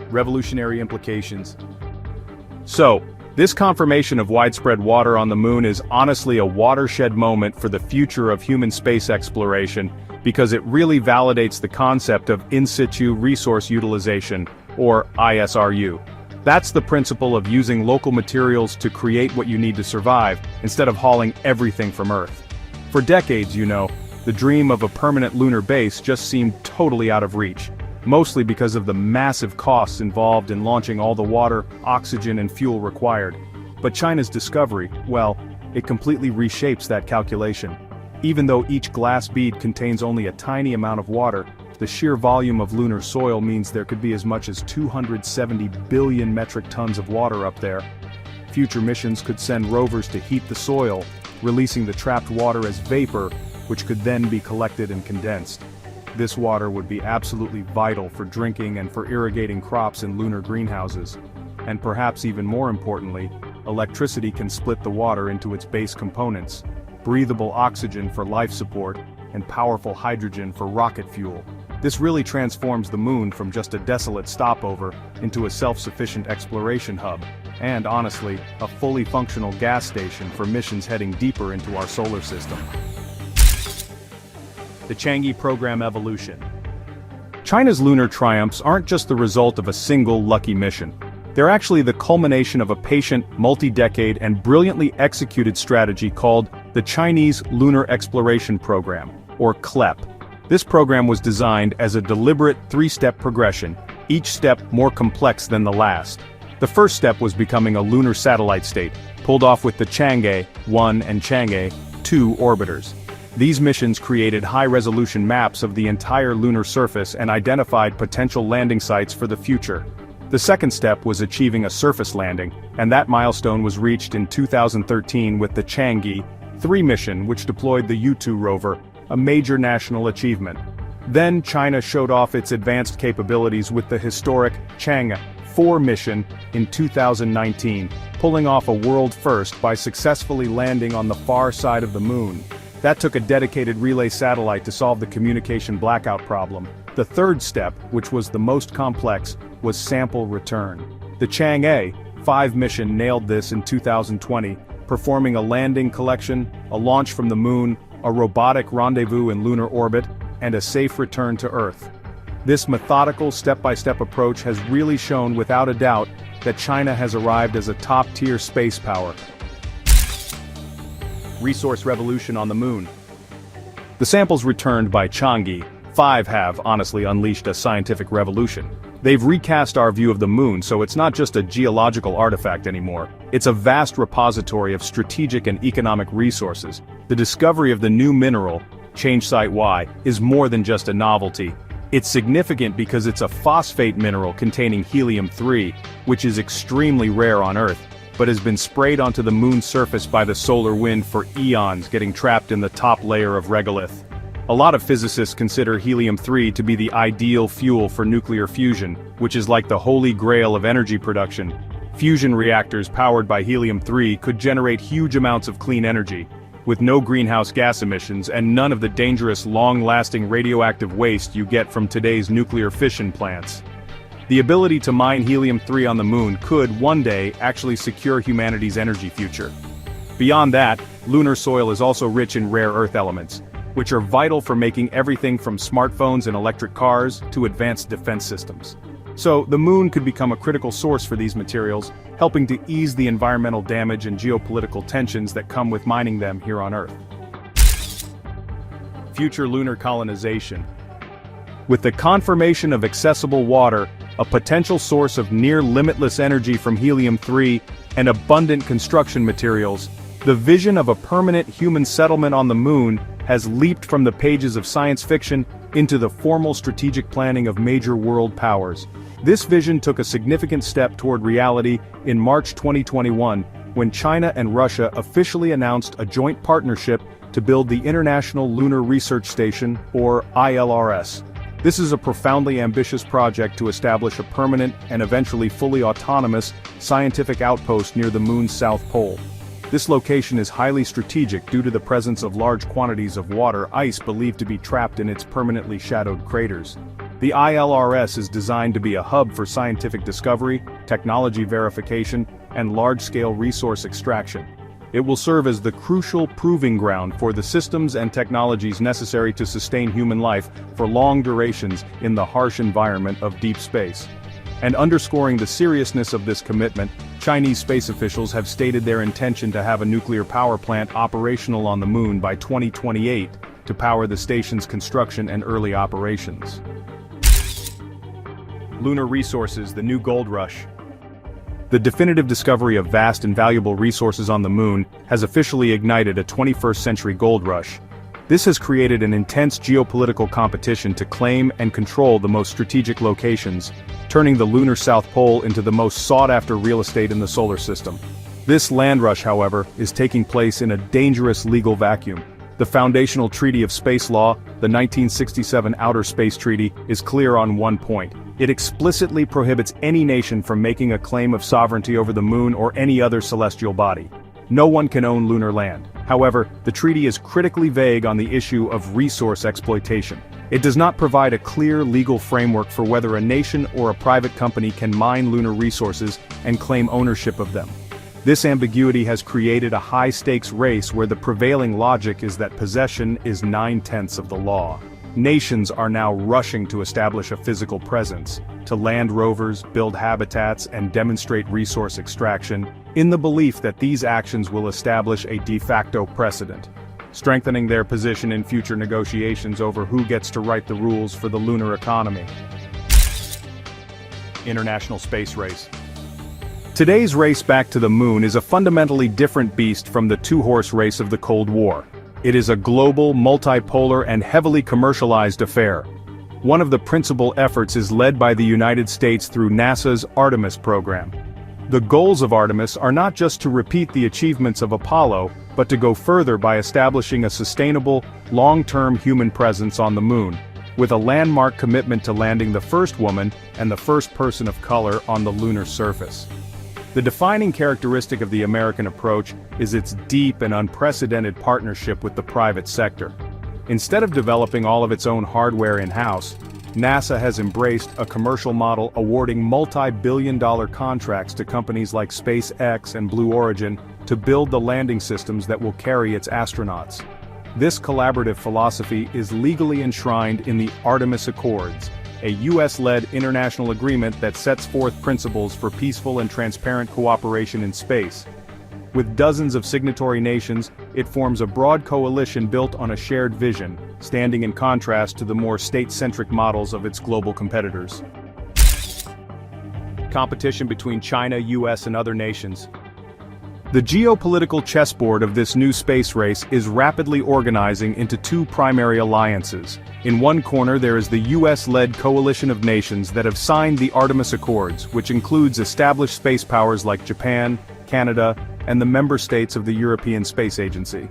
Revolutionary implications. So, this confirmation of widespread water on the moon is honestly a watershed moment for the future of human space exploration, because it really validates the concept of in situ resource utilization, or ISRU. That's the principle of using local materials to create what you need to survive, instead of hauling everything from Earth. For decades, the dream of a permanent lunar base just seemed totally out of reach, mostly because of the massive costs involved in launching all the water, oxygen and fuel required. But China's discovery, well, it completely reshapes that calculation. Even though each glass bead contains only a tiny amount of water, the sheer volume of lunar soil means there could be as much as 270 billion metric tons of water up there. Future missions could send rovers to heat the soil, releasing the trapped water as vapor, which could then be collected and condensed. This water would be absolutely vital for drinking and for irrigating crops in lunar greenhouses. And perhaps even more importantly, electricity can split the water into its base components: breathable oxygen for life support, and powerful hydrogen for rocket fuel. This really transforms the moon from just a desolate stopover into a self-sufficient exploration hub, and honestly, a fully functional gas station for missions heading deeper into our solar system. The Chang'e program evolution. China's lunar triumphs aren't just the result of a single lucky mission. They're actually the culmination of a patient, multi-decade, and brilliantly executed strategy called the Chinese Lunar Exploration Program, or CLEP. This program was designed as a deliberate 3-step progression, each step more complex than the last. The first step was becoming a lunar satellite state, pulled off with the Chang'e 1 and Chang'e 2 orbiters. These missions created high-resolution maps of the entire lunar surface and identified potential landing sites for the future. The second step was achieving a surface landing, and that milestone was reached in 2013 with the Chang'e 3 mission, which deployed the U-2 rover, a major national achievement. Then China showed off its advanced capabilities with the historic Chang'e 4 mission in 2019, pulling off a world first by successfully landing on the far side of the moon. That took a dedicated relay satellite to solve the communication blackout problem. The third step, which was the most complex, was sample return. The Chang'e 5 mission nailed this in 2020, performing a landing collection, a launch from the moon, a robotic rendezvous in lunar orbit, and a safe return to Earth. This methodical step-by-step approach has really shown without a doubt that China has arrived as a top-tier space power. Resource revolution on the moon. The samples returned by Chang'e 5 have, honestly, unleashed a scientific revolution. They've recast our view of the moon, so it's not just a geological artifact anymore. It's a vast repository of strategic and economic resources. The discovery of the new mineral, Change Site Y, is more than just a novelty. It's significant because it's a phosphate mineral containing helium-3, which is extremely rare on Earth, but has been sprayed onto the moon's surface by the solar wind for eons, getting trapped in the top layer of regolith. A lot of physicists consider helium-3 to be the ideal fuel for nuclear fusion, which is like the holy grail of energy production. Fusion reactors powered by helium-3 could generate huge amounts of clean energy, with no greenhouse gas emissions and none of the dangerous long-lasting radioactive waste you get from today's nuclear fission plants. The ability to mine helium-3 on the moon could, one day, actually secure humanity's energy future. Beyond that, lunar soil is also rich in rare earth elements, which are vital for making everything from smartphones and electric cars to advanced defense systems. So, the moon could become a critical source for these materials, helping to ease the environmental damage and geopolitical tensions that come with mining them here on Earth. Future lunar colonization. With the confirmation of accessible water, a potential source of near-limitless energy from helium-3, and abundant construction materials, the vision of a permanent human settlement on the moon has leaped from the pages of science fiction into the formal strategic planning of major world powers. This vision took a significant step toward reality in March 2021, when China and Russia officially announced a joint partnership to build the International Lunar Research Station, or ILRS. This is a profoundly ambitious project to establish a permanent and eventually fully autonomous scientific outpost near the moon's south pole. This location is highly strategic due to the presence of large quantities of water ice believed to be trapped in its permanently shadowed craters. The ILRS is designed to be a hub for scientific discovery, technology verification, and large-scale resource extraction. It will serve as the crucial proving ground for the systems and technologies necessary to sustain human life for long durations in the harsh environment of deep space. And underscoring the seriousness of this commitment, Chinese space officials have stated their intention to have a nuclear power plant operational on the moon by 2028 to power the station's construction and early operations. Lunar resources, the new gold rush. The definitive discovery of vast and valuable resources on the moon has officially ignited a 21st century gold rush. This has created an intense geopolitical competition to claim and control the most strategic locations, turning the lunar South Pole into the most sought-after real estate in the solar system. This land rush, however, is taking place in a dangerous legal vacuum. The foundational treaty of space law, the 1967 Outer Space Treaty, is clear on one point. It explicitly prohibits any nation from making a claim of sovereignty over the moon or any other celestial body. No one can own lunar land. However, the treaty is critically vague on the issue of resource exploitation. It does not provide a clear legal framework for whether a nation or a private company can mine lunar resources and claim ownership of them. This ambiguity has created a high-stakes race where the prevailing logic is that possession is 9/10 of the law. Nations are now rushing to establish a physical presence, to land rovers, build habitats, and demonstrate resource extraction, in the belief that these actions will establish a de facto precedent, strengthening their position in future negotiations over who gets to write the rules for the lunar economy. International space race. Today's race back to the moon is a fundamentally different beast from the two-horse race of the Cold War. It is a global, multipolar, and heavily commercialized affair. One of the principal efforts is led by the United States through NASA's Artemis program. The goals of Artemis are not just to repeat the achievements of Apollo, but to go further by establishing a sustainable, long-term human presence on the moon, with a landmark commitment to landing the first woman and the first person of color on the lunar surface. The defining characteristic of the American approach is its deep and unprecedented partnership with the private sector. Instead of developing all of its own hardware in-house, NASA has embraced a commercial model awarding multi-billion-dollar contracts to companies like SpaceX and Blue Origin to build the landing systems that will carry its astronauts. This collaborative philosophy is legally enshrined in the Artemis Accords, a US-led international agreement that sets forth principles for peaceful and transparent cooperation in space. With dozens of signatory nations, it forms a broad coalition built on a shared vision, standing in contrast to the more state-centric models of its global competitors. Competition between China, US, and other nations. The geopolitical chessboard of this new space race is rapidly organizing into two primary alliances. In one corner there is the US-led coalition of nations that have signed the Artemis Accords, which includes established space powers like Japan, Canada, and the member states of the European Space Agency.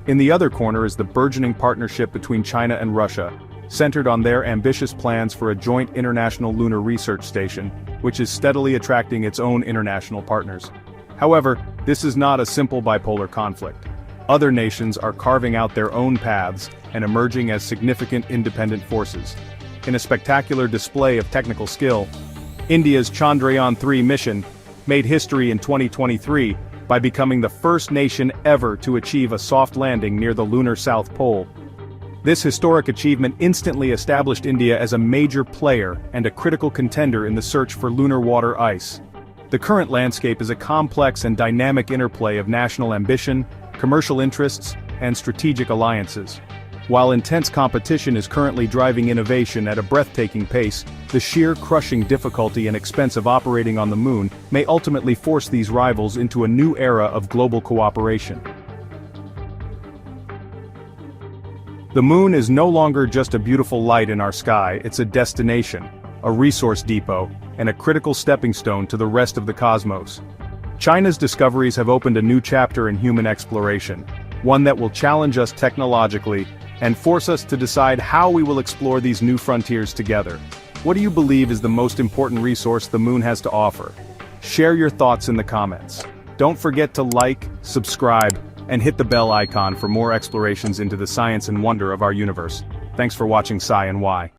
In the other corner is the burgeoning partnership between China and Russia, centered on their ambitious plans for a joint international lunar research station, which is steadily attracting its own international partners. However, this is not a simple bipolar conflict. Other nations are carving out their own paths and emerging as significant independent forces. In a spectacular display of technical skill, India's Chandrayaan-3 mission made history in 2023 by becoming the first nation ever to achieve a soft landing near the lunar South Pole. This historic achievement instantly established India as a major player and a critical contender in the search for lunar water ice. The current landscape is a complex and dynamic interplay of national ambition, commercial interests, and strategic alliances. While intense competition is currently driving innovation at a breathtaking pace, the sheer crushing difficulty and expense of operating on the moon may ultimately force these rivals into a new era of global cooperation. The moon is no longer just a beautiful light in our sky, it's a destination, a resource depot, and a critical stepping stone to the rest of the cosmos. China's discoveries have opened a new chapter in human exploration, one that will challenge us technologically and force us to decide how we will explore these new frontiers together. What do you believe is the most important resource the moon has to offer? Share your thoughts in the comments. Don't forget to like, subscribe, and hit the bell icon for more explorations into the science and wonder of our universe. Thanks for watching Sci and Why.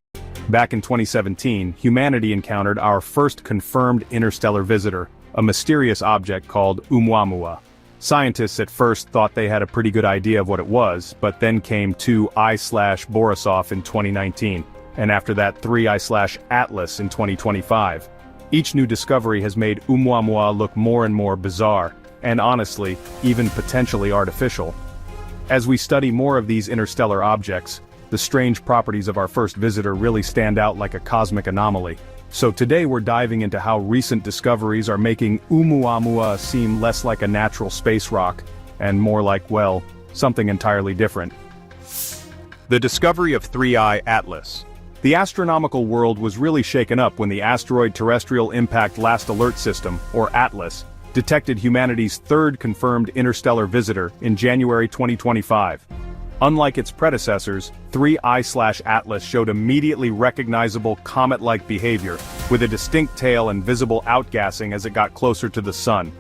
Back in 2017, humanity encountered our first confirmed interstellar visitor, a mysterious object called Oumuamua. Scientists at first thought they had a pretty good idea of what it was, but then came 2I/Borisov in 2019, and after that 3I/Atlas in 2025. Each new discovery has made Oumuamua look more and more bizarre, and honestly, even potentially artificial. As we study more of these interstellar objects, the strange properties of our first visitor really stand out like a cosmic anomaly. So today we're diving into how recent discoveries are making Oumuamua seem less like a natural space rock, and more like, well, something entirely different. The discovery of 3I Atlas. The astronomical world was really shaken up when the Asteroid Terrestrial Impact Last Alert System, or ATLAS, detected humanity's third confirmed interstellar visitor in January 2025. Unlike its predecessors, 3I/Atlas showed immediately recognizable comet-like behavior, with a distinct tail and visible outgassing as it got closer to the sun.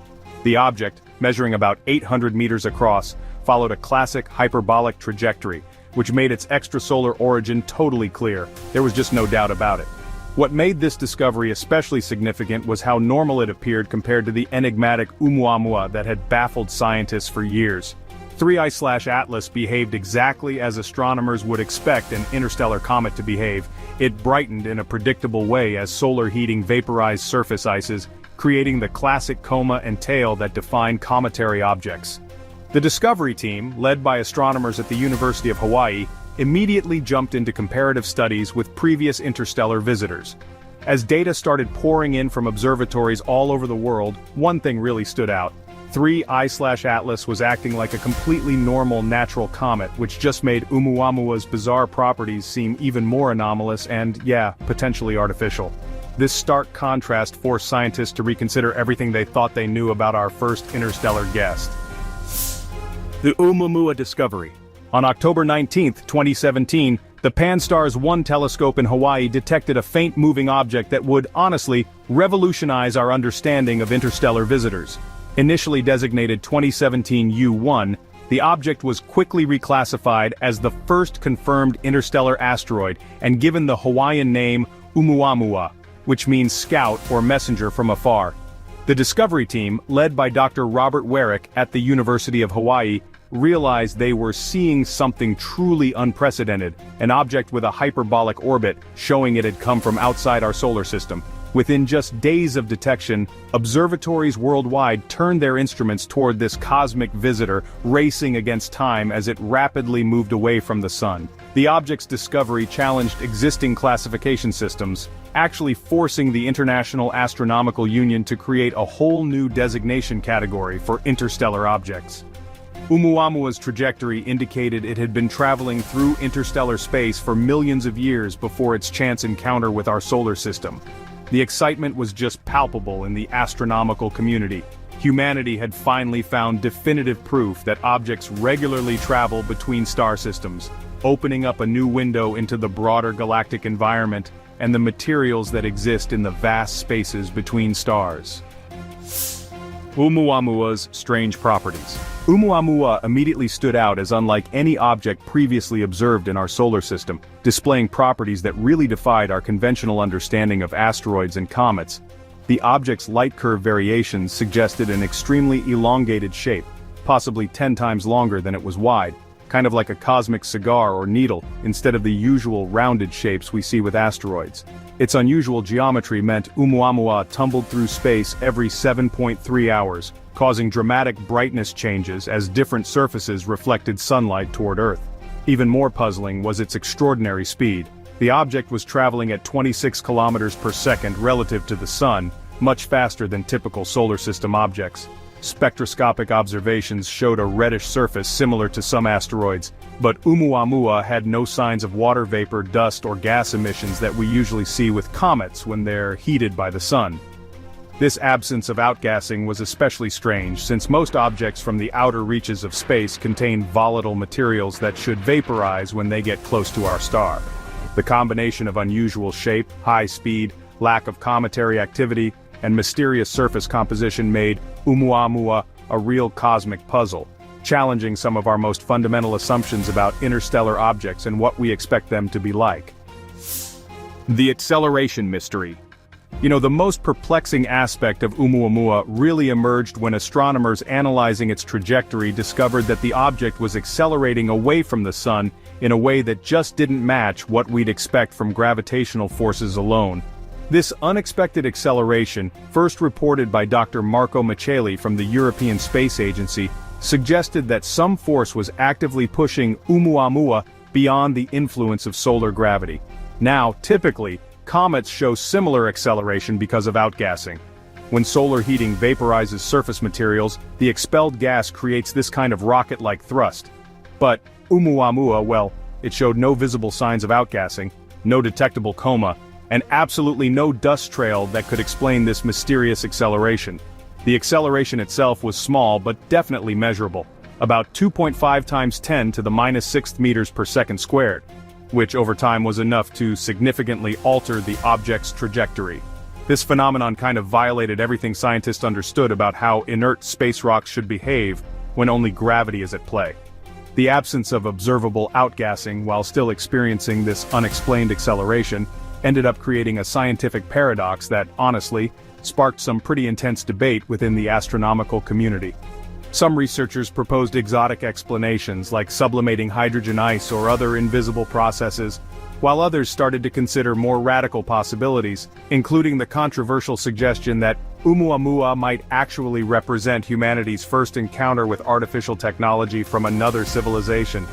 The object, measuring about 800 meters across, followed a classic hyperbolic trajectory, which made its extrasolar origin totally clear. There was just no doubt about it. What made this discovery especially significant was how normal it appeared compared to the enigmatic Oumuamua that had baffled scientists for years. 3I/Atlas behaved exactly as astronomers would expect an interstellar comet to behave. It brightened in a predictable way as solar heating vaporized surface ices, creating the classic coma and tail that define cometary objects. The discovery team, led by astronomers at the University of Hawaii, immediately jumped into comparative studies with previous interstellar visitors. As data started pouring in from observatories all over the world, one thing really stood out. 3I/Atlas was acting like a completely normal natural comet, which just made Oumuamua's bizarre properties seem even more anomalous and, yeah, potentially artificial. This stark contrast forced scientists to reconsider everything they thought they knew about our first interstellar guest. The Oumuamua discovery. On October 19, 2017, the Pan-STARRS-1 telescope in Hawaii detected a faint moving object that would, honestly, revolutionize our understanding of interstellar visitors. Initially designated 2017 U1, the object was quickly reclassified as the first confirmed interstellar asteroid and given the Hawaiian name Oumuamua, which means scout or messenger from afar. The discovery team, led by Dr. Robert Warwick at the University of Hawaii, realized they were seeing something truly unprecedented, an object with a hyperbolic orbit showing it had come from outside our solar system. Within just days of detection, observatories worldwide turned their instruments toward this cosmic visitor, racing against time as it rapidly moved away from the sun. The object's discovery challenged existing classification systems, actually forcing the International Astronomical Union to create a whole new designation category for interstellar objects. Oumuamua's trajectory indicated it had been traveling through interstellar space for millions of years before its chance encounter with our solar system. The excitement was just palpable in the astronomical community. Humanity had finally found definitive proof that objects regularly travel between star systems, opening up a new window into the broader galactic environment and the materials that exist in the vast spaces between stars. Oumuamua's strange properties. Oumuamua immediately stood out as unlike any object previously observed in our solar system, displaying properties that really defied our conventional understanding of asteroids and comets. The object's light curve variations suggested an extremely elongated shape, possibly 10 times longer than it was wide, kind of like a cosmic cigar or needle, instead of the usual rounded shapes we see with asteroids. Its unusual geometry meant Oumuamua tumbled through space every 7.3 hours, causing dramatic brightness changes as different surfaces reflected sunlight toward Earth. Even more puzzling was its extraordinary speed. The object was traveling at 26 kilometers per second relative to the sun, much faster than typical solar system objects. Spectroscopic observations showed a reddish surface similar to some asteroids, but Oumuamua had no signs of water vapor, dust, or gas emissions that we usually see with comets when they're heated by the sun. This absence of outgassing was especially strange since most objects from the outer reaches of space contain volatile materials that should vaporize when they get close to our star. The combination of unusual shape, high speed, lack of cometary activity, and mysterious surface composition made Oumuamua a real cosmic puzzle, challenging some of our most fundamental assumptions about interstellar objects and what we expect them to be like. The acceleration mystery. The most perplexing aspect of Oumuamua really emerged when astronomers analyzing its trajectory discovered that the object was accelerating away from the sun in a way that just didn't match what we'd expect from gravitational forces alone. This unexpected acceleration, first reported by Dr. Marco Micheli from the European Space Agency, suggested that some force was actively pushing Oumuamua beyond the influence of solar gravity. Now, typically, comets show similar acceleration because of outgassing. When solar heating vaporizes surface materials, the expelled gas creates this kind of rocket-like thrust. But Oumuamua, well, it showed no visible signs of outgassing, no detectable coma, and absolutely no dust trail that could explain this mysterious acceleration. The acceleration itself was small but definitely measurable, about 2.5 times 10 to the -6 meters per second squared, which over time was enough to significantly alter the object's trajectory. This phenomenon kind of violated everything scientists understood about how inert space rocks should behave when only gravity is at play. The absence of observable outgassing while still experiencing this unexplained acceleration ended up creating a scientific paradox that, honestly, sparked some pretty intense debate within the astronomical community. Some researchers proposed exotic explanations like sublimating hydrogen ice or other invisible processes, while others started to consider more radical possibilities, including the controversial suggestion that Oumuamua might actually represent humanity's first encounter with artificial technology from another civilization.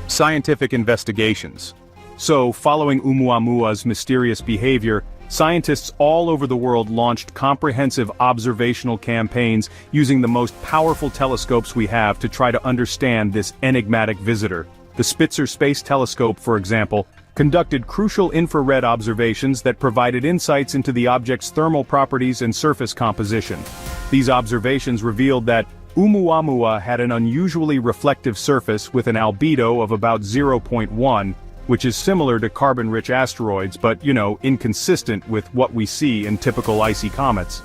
Scientific investigations. So, following Oumuamua's mysterious behavior, scientists all over the world launched comprehensive observational campaigns using the most powerful telescopes we have to try to understand this enigmatic visitor. The Spitzer Space Telescope, for example, conducted crucial infrared observations that provided insights into the object's thermal properties and surface composition. These observations revealed that Oumuamua had an unusually reflective surface with an albedo of about 0.1, which is similar to carbon-rich asteroids but, inconsistent with what we see in typical icy comets.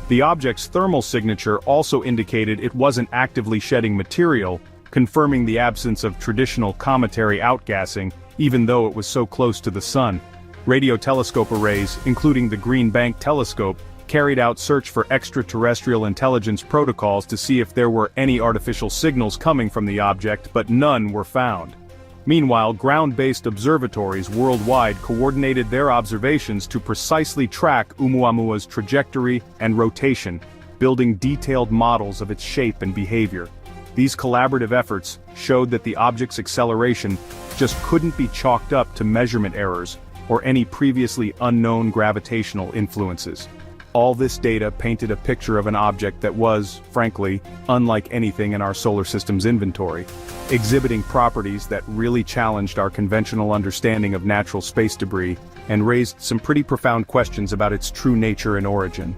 The object's thermal signature also indicated it wasn't actively shedding material, confirming the absence of traditional cometary outgassing, even though it was so close to the sun. Radio telescope arrays, including the Green Bank telescope, carried out search for extraterrestrial intelligence protocols to see if there were any artificial signals coming from the object, but none were found. Meanwhile, ground-based observatories worldwide coordinated their observations to precisely track Oumuamua's trajectory and rotation, building detailed models of its shape and behavior. These collaborative efforts showed that the object's acceleration just couldn't be chalked up to measurement errors or any previously unknown gravitational influences. All this data painted a picture of an object that was, frankly, unlike anything in our solar system's inventory, exhibiting properties that really challenged our conventional understanding of natural space debris and raised some pretty profound questions about its true nature and origin.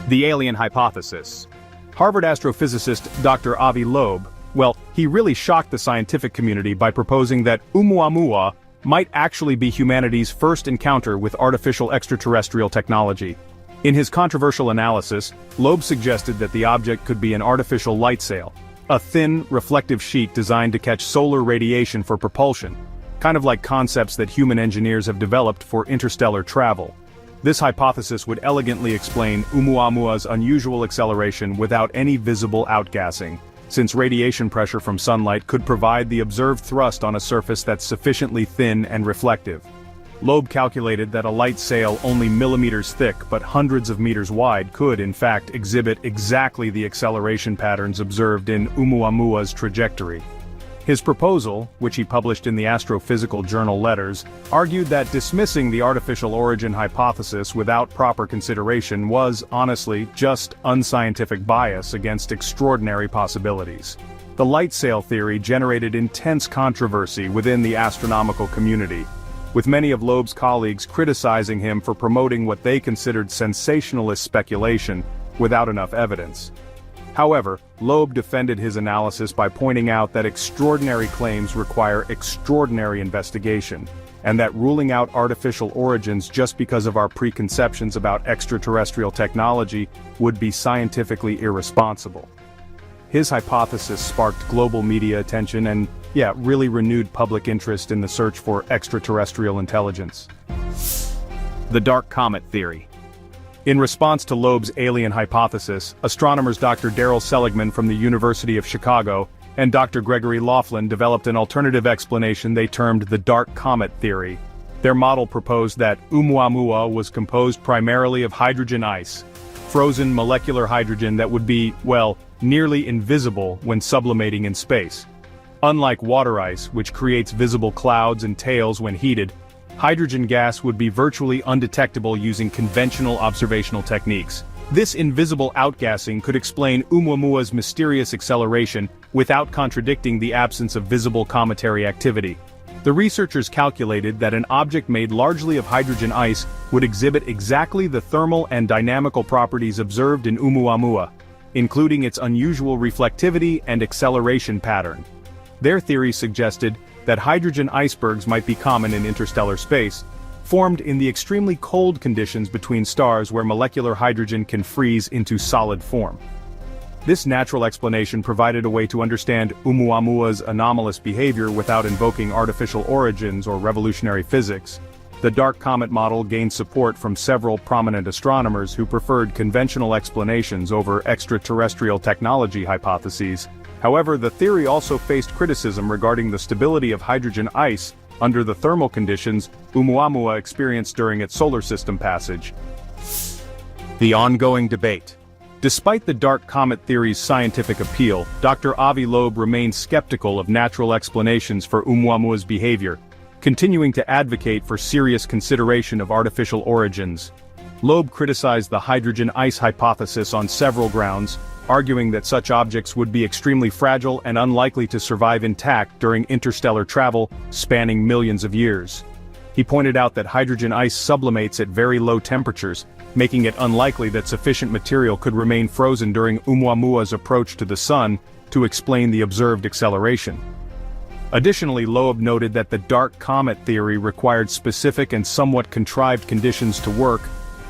The alien hypothesis. Harvard astrophysicist Dr. Avi Loeb, well, he really shocked the scientific community by proposing that Oumuamua might actually be humanity's first encounter with artificial extraterrestrial technology. In his controversial analysis, Loeb suggested that the object could be an artificial light sail, a thin, reflective sheet designed to catch solar radiation for propulsion, kind of like concepts that human engineers have developed for interstellar travel. This hypothesis would elegantly explain Oumuamua's unusual acceleration without any visible outgassing, since radiation pressure from sunlight could provide the observed thrust on a surface that's sufficiently thin and reflective. Loeb calculated that a light sail only millimeters thick but hundreds of meters wide could, in fact, exhibit exactly the acceleration patterns observed in Oumuamua's trajectory. His proposal, which he published in the astrophysical journal Letters, argued that dismissing the artificial origin hypothesis without proper consideration was, honestly, just unscientific bias against extraordinary possibilities. The light sail theory generated intense controversy within the astronomical community, with many of Loeb's colleagues criticizing him for promoting what they considered sensationalist speculation without enough evidence. However, Loeb defended his analysis by pointing out that extraordinary claims require extraordinary investigation, and that ruling out artificial origins just because of our preconceptions about extraterrestrial technology would be scientifically irresponsible. His hypothesis sparked global media attention and, really renewed public interest in the search for extraterrestrial intelligence. The dark comet theory. In response to Loeb's alien hypothesis, astronomers Dr. Darrell Seligman from the University of Chicago and Dr. Gregory Laughlin developed an alternative explanation they termed the dark comet theory. Their model proposed that Oumuamua was composed primarily of hydrogen ice, frozen molecular hydrogen that would be, nearly invisible when sublimating in space. Unlike water ice, which creates visible clouds and tails when heated, hydrogen gas would be virtually undetectable using conventional observational techniques. This invisible outgassing could explain Oumuamua's mysterious acceleration without contradicting the absence of visible cometary activity. The researchers calculated that an object made largely of hydrogen ice would exhibit exactly the thermal and dynamical properties observed in Oumuamua, including its unusual reflectivity and acceleration pattern. Their theory suggested that hydrogen icebergs might be common in interstellar space, formed in the extremely cold conditions between stars where molecular hydrogen can freeze into solid form. This natural explanation provided a way to understand Oumuamua's anomalous behavior without invoking artificial origins or revolutionary physics. The dark comet model gained support from several prominent astronomers who preferred conventional explanations over extraterrestrial technology hypotheses. However, the theory also faced criticism regarding the stability of hydrogen ice under the thermal conditions Oumuamua experienced during its solar system passage. The ongoing debate. Despite the dark comet theory's scientific appeal, Dr. Avi Loeb remained skeptical of natural explanations for Oumuamua's behavior, continuing to advocate for serious consideration of artificial origins. Loeb criticized the hydrogen ice hypothesis on several grounds, arguing that such objects would be extremely fragile and unlikely to survive intact during interstellar travel spanning millions of years. He pointed out that hydrogen ice sublimates at very low temperatures, making it unlikely that sufficient material could remain frozen during Oumuamua's approach to the Sun to explain the observed acceleration. Additionally, Loeb noted that the dark comet theory required specific and somewhat contrived conditions to work,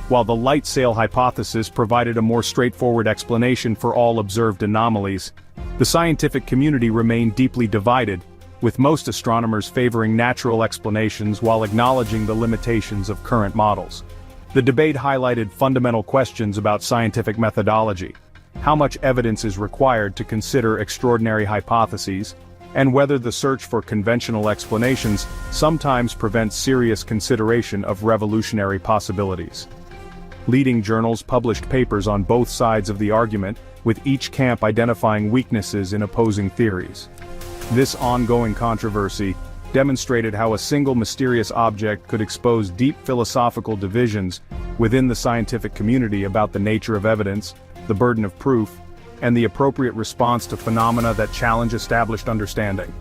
while the light sail hypothesis provided a more straightforward explanation for all observed anomalies. The scientific community remained deeply divided, with most astronomers favoring natural explanations while acknowledging the limitations of current models. The debate highlighted fundamental questions about scientific methodology. How much evidence is required to consider extraordinary hypotheses? and whether the search for conventional explanations sometimes prevents serious consideration of revolutionary possibilities. Leading journals published papers on both sides of the argument, with each camp identifying weaknesses in opposing theories. This ongoing controversy demonstrated how a single mysterious object could expose deep philosophical divisions within the scientific community about the nature of evidence, the burden of proof, and the appropriate response to phenomena that challenge established understanding.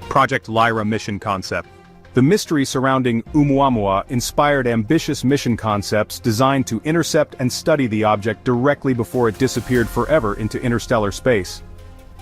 Project Lyra mission concept. The mystery surrounding Oumuamua inspired ambitious mission concepts designed to intercept and study the object directly before it disappeared forever into interstellar space.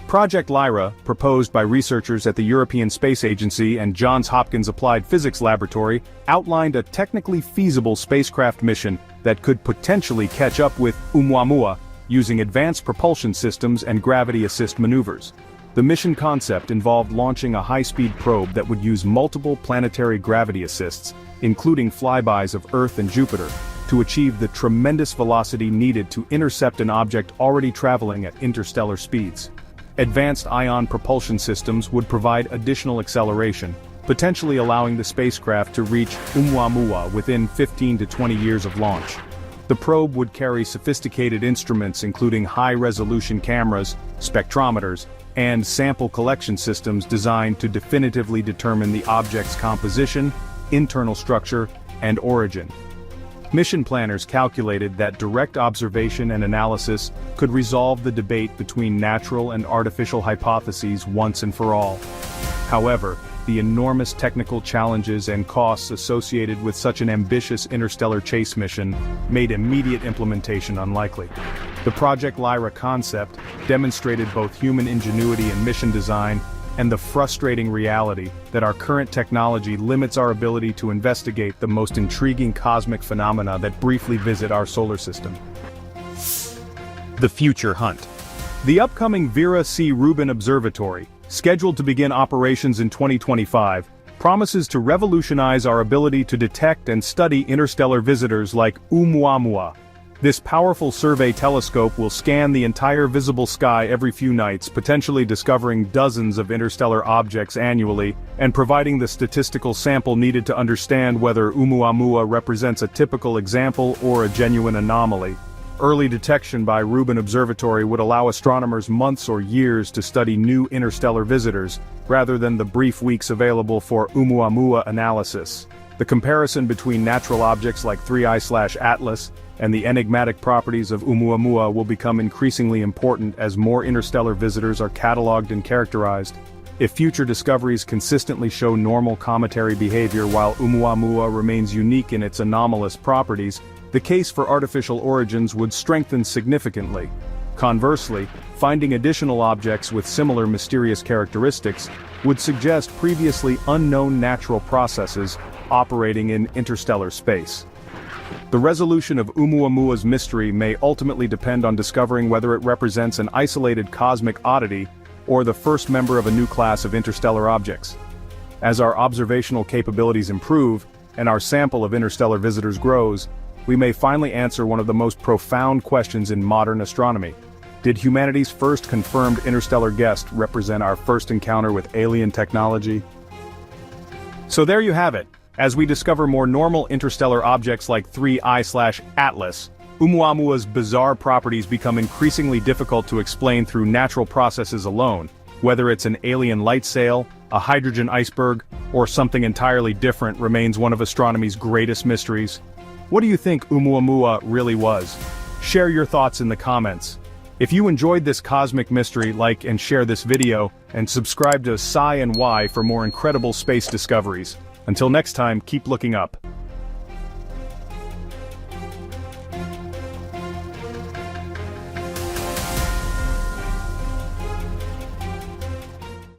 Project Lyra, proposed by researchers at the European Space Agency and Johns Hopkins Applied Physics Laboratory, outlined a technically feasible spacecraft mission that could potentially catch up with Oumuamua using advanced propulsion systems and gravity assist maneuvers. The mission concept involved launching a high-speed probe that would use multiple planetary gravity assists, including flybys of Earth and Jupiter, to achieve the tremendous velocity needed to intercept an object already traveling at interstellar speeds. Advanced ion propulsion systems would provide additional acceleration, potentially allowing the spacecraft to reach Oumuamua within 15 to 20 years of launch. The probe would carry sophisticated instruments including high-resolution cameras, spectrometers, and sample collection systems designed to definitively determine the object's composition, internal structure, and origin. Mission planners calculated that direct observation and analysis could resolve the debate between natural and artificial hypotheses once and for all. However, the enormous technical challenges and costs associated with such an ambitious interstellar chase mission made immediate implementation unlikely. The Project Lyra concept demonstrated both human ingenuity in mission design and the frustrating reality that our current technology limits our ability to investigate the most intriguing cosmic phenomena that briefly visit our solar system. The Future Hunt. The upcoming Vera C. Rubin Observatory, scheduled to begin operations in 2025, promises to revolutionize our ability to detect and study interstellar visitors like Oumuamua. This powerful survey telescope will scan the entire visible sky every few nights, potentially discovering dozens of interstellar objects annually, and providing the statistical sample needed to understand whether Oumuamua represents a typical example or a genuine anomaly. Early detection by Rubin Observatory would allow astronomers months or years to study new interstellar visitors, rather than the brief weeks available for Oumuamua analysis. The comparison between natural objects like 3I/Atlas and the enigmatic properties of Oumuamua will become increasingly important as more interstellar visitors are cataloged and characterized. If future discoveries consistently show normal cometary behavior while Oumuamua remains unique in its anomalous properties, the case for artificial origins would strengthen significantly. Conversely, finding additional objects with similar mysterious characteristics would suggest previously unknown natural processes operating in interstellar space. The resolution of Oumuamua's mystery may ultimately depend on discovering whether it represents an isolated cosmic oddity or the first member of a new class of interstellar objects. As our observational capabilities improve, and our sample of interstellar visitors grows, we may finally answer one of the most profound questions in modern astronomy. Did humanity's first confirmed interstellar guest represent our first encounter with alien technology? So there you have it. As we discover more normal interstellar objects like 3I/Atlas, Oumuamua's bizarre properties become increasingly difficult to explain through natural processes alone, whether it's an alien light sail, a hydrogen iceberg, or something entirely different remains one of astronomy's greatest mysteries. What do you think Oumuamua really was? Share your thoughts in the comments. If you enjoyed this cosmic mystery, like and share this video, and subscribe to Sci and Y for more incredible space discoveries. Until next time, keep looking up.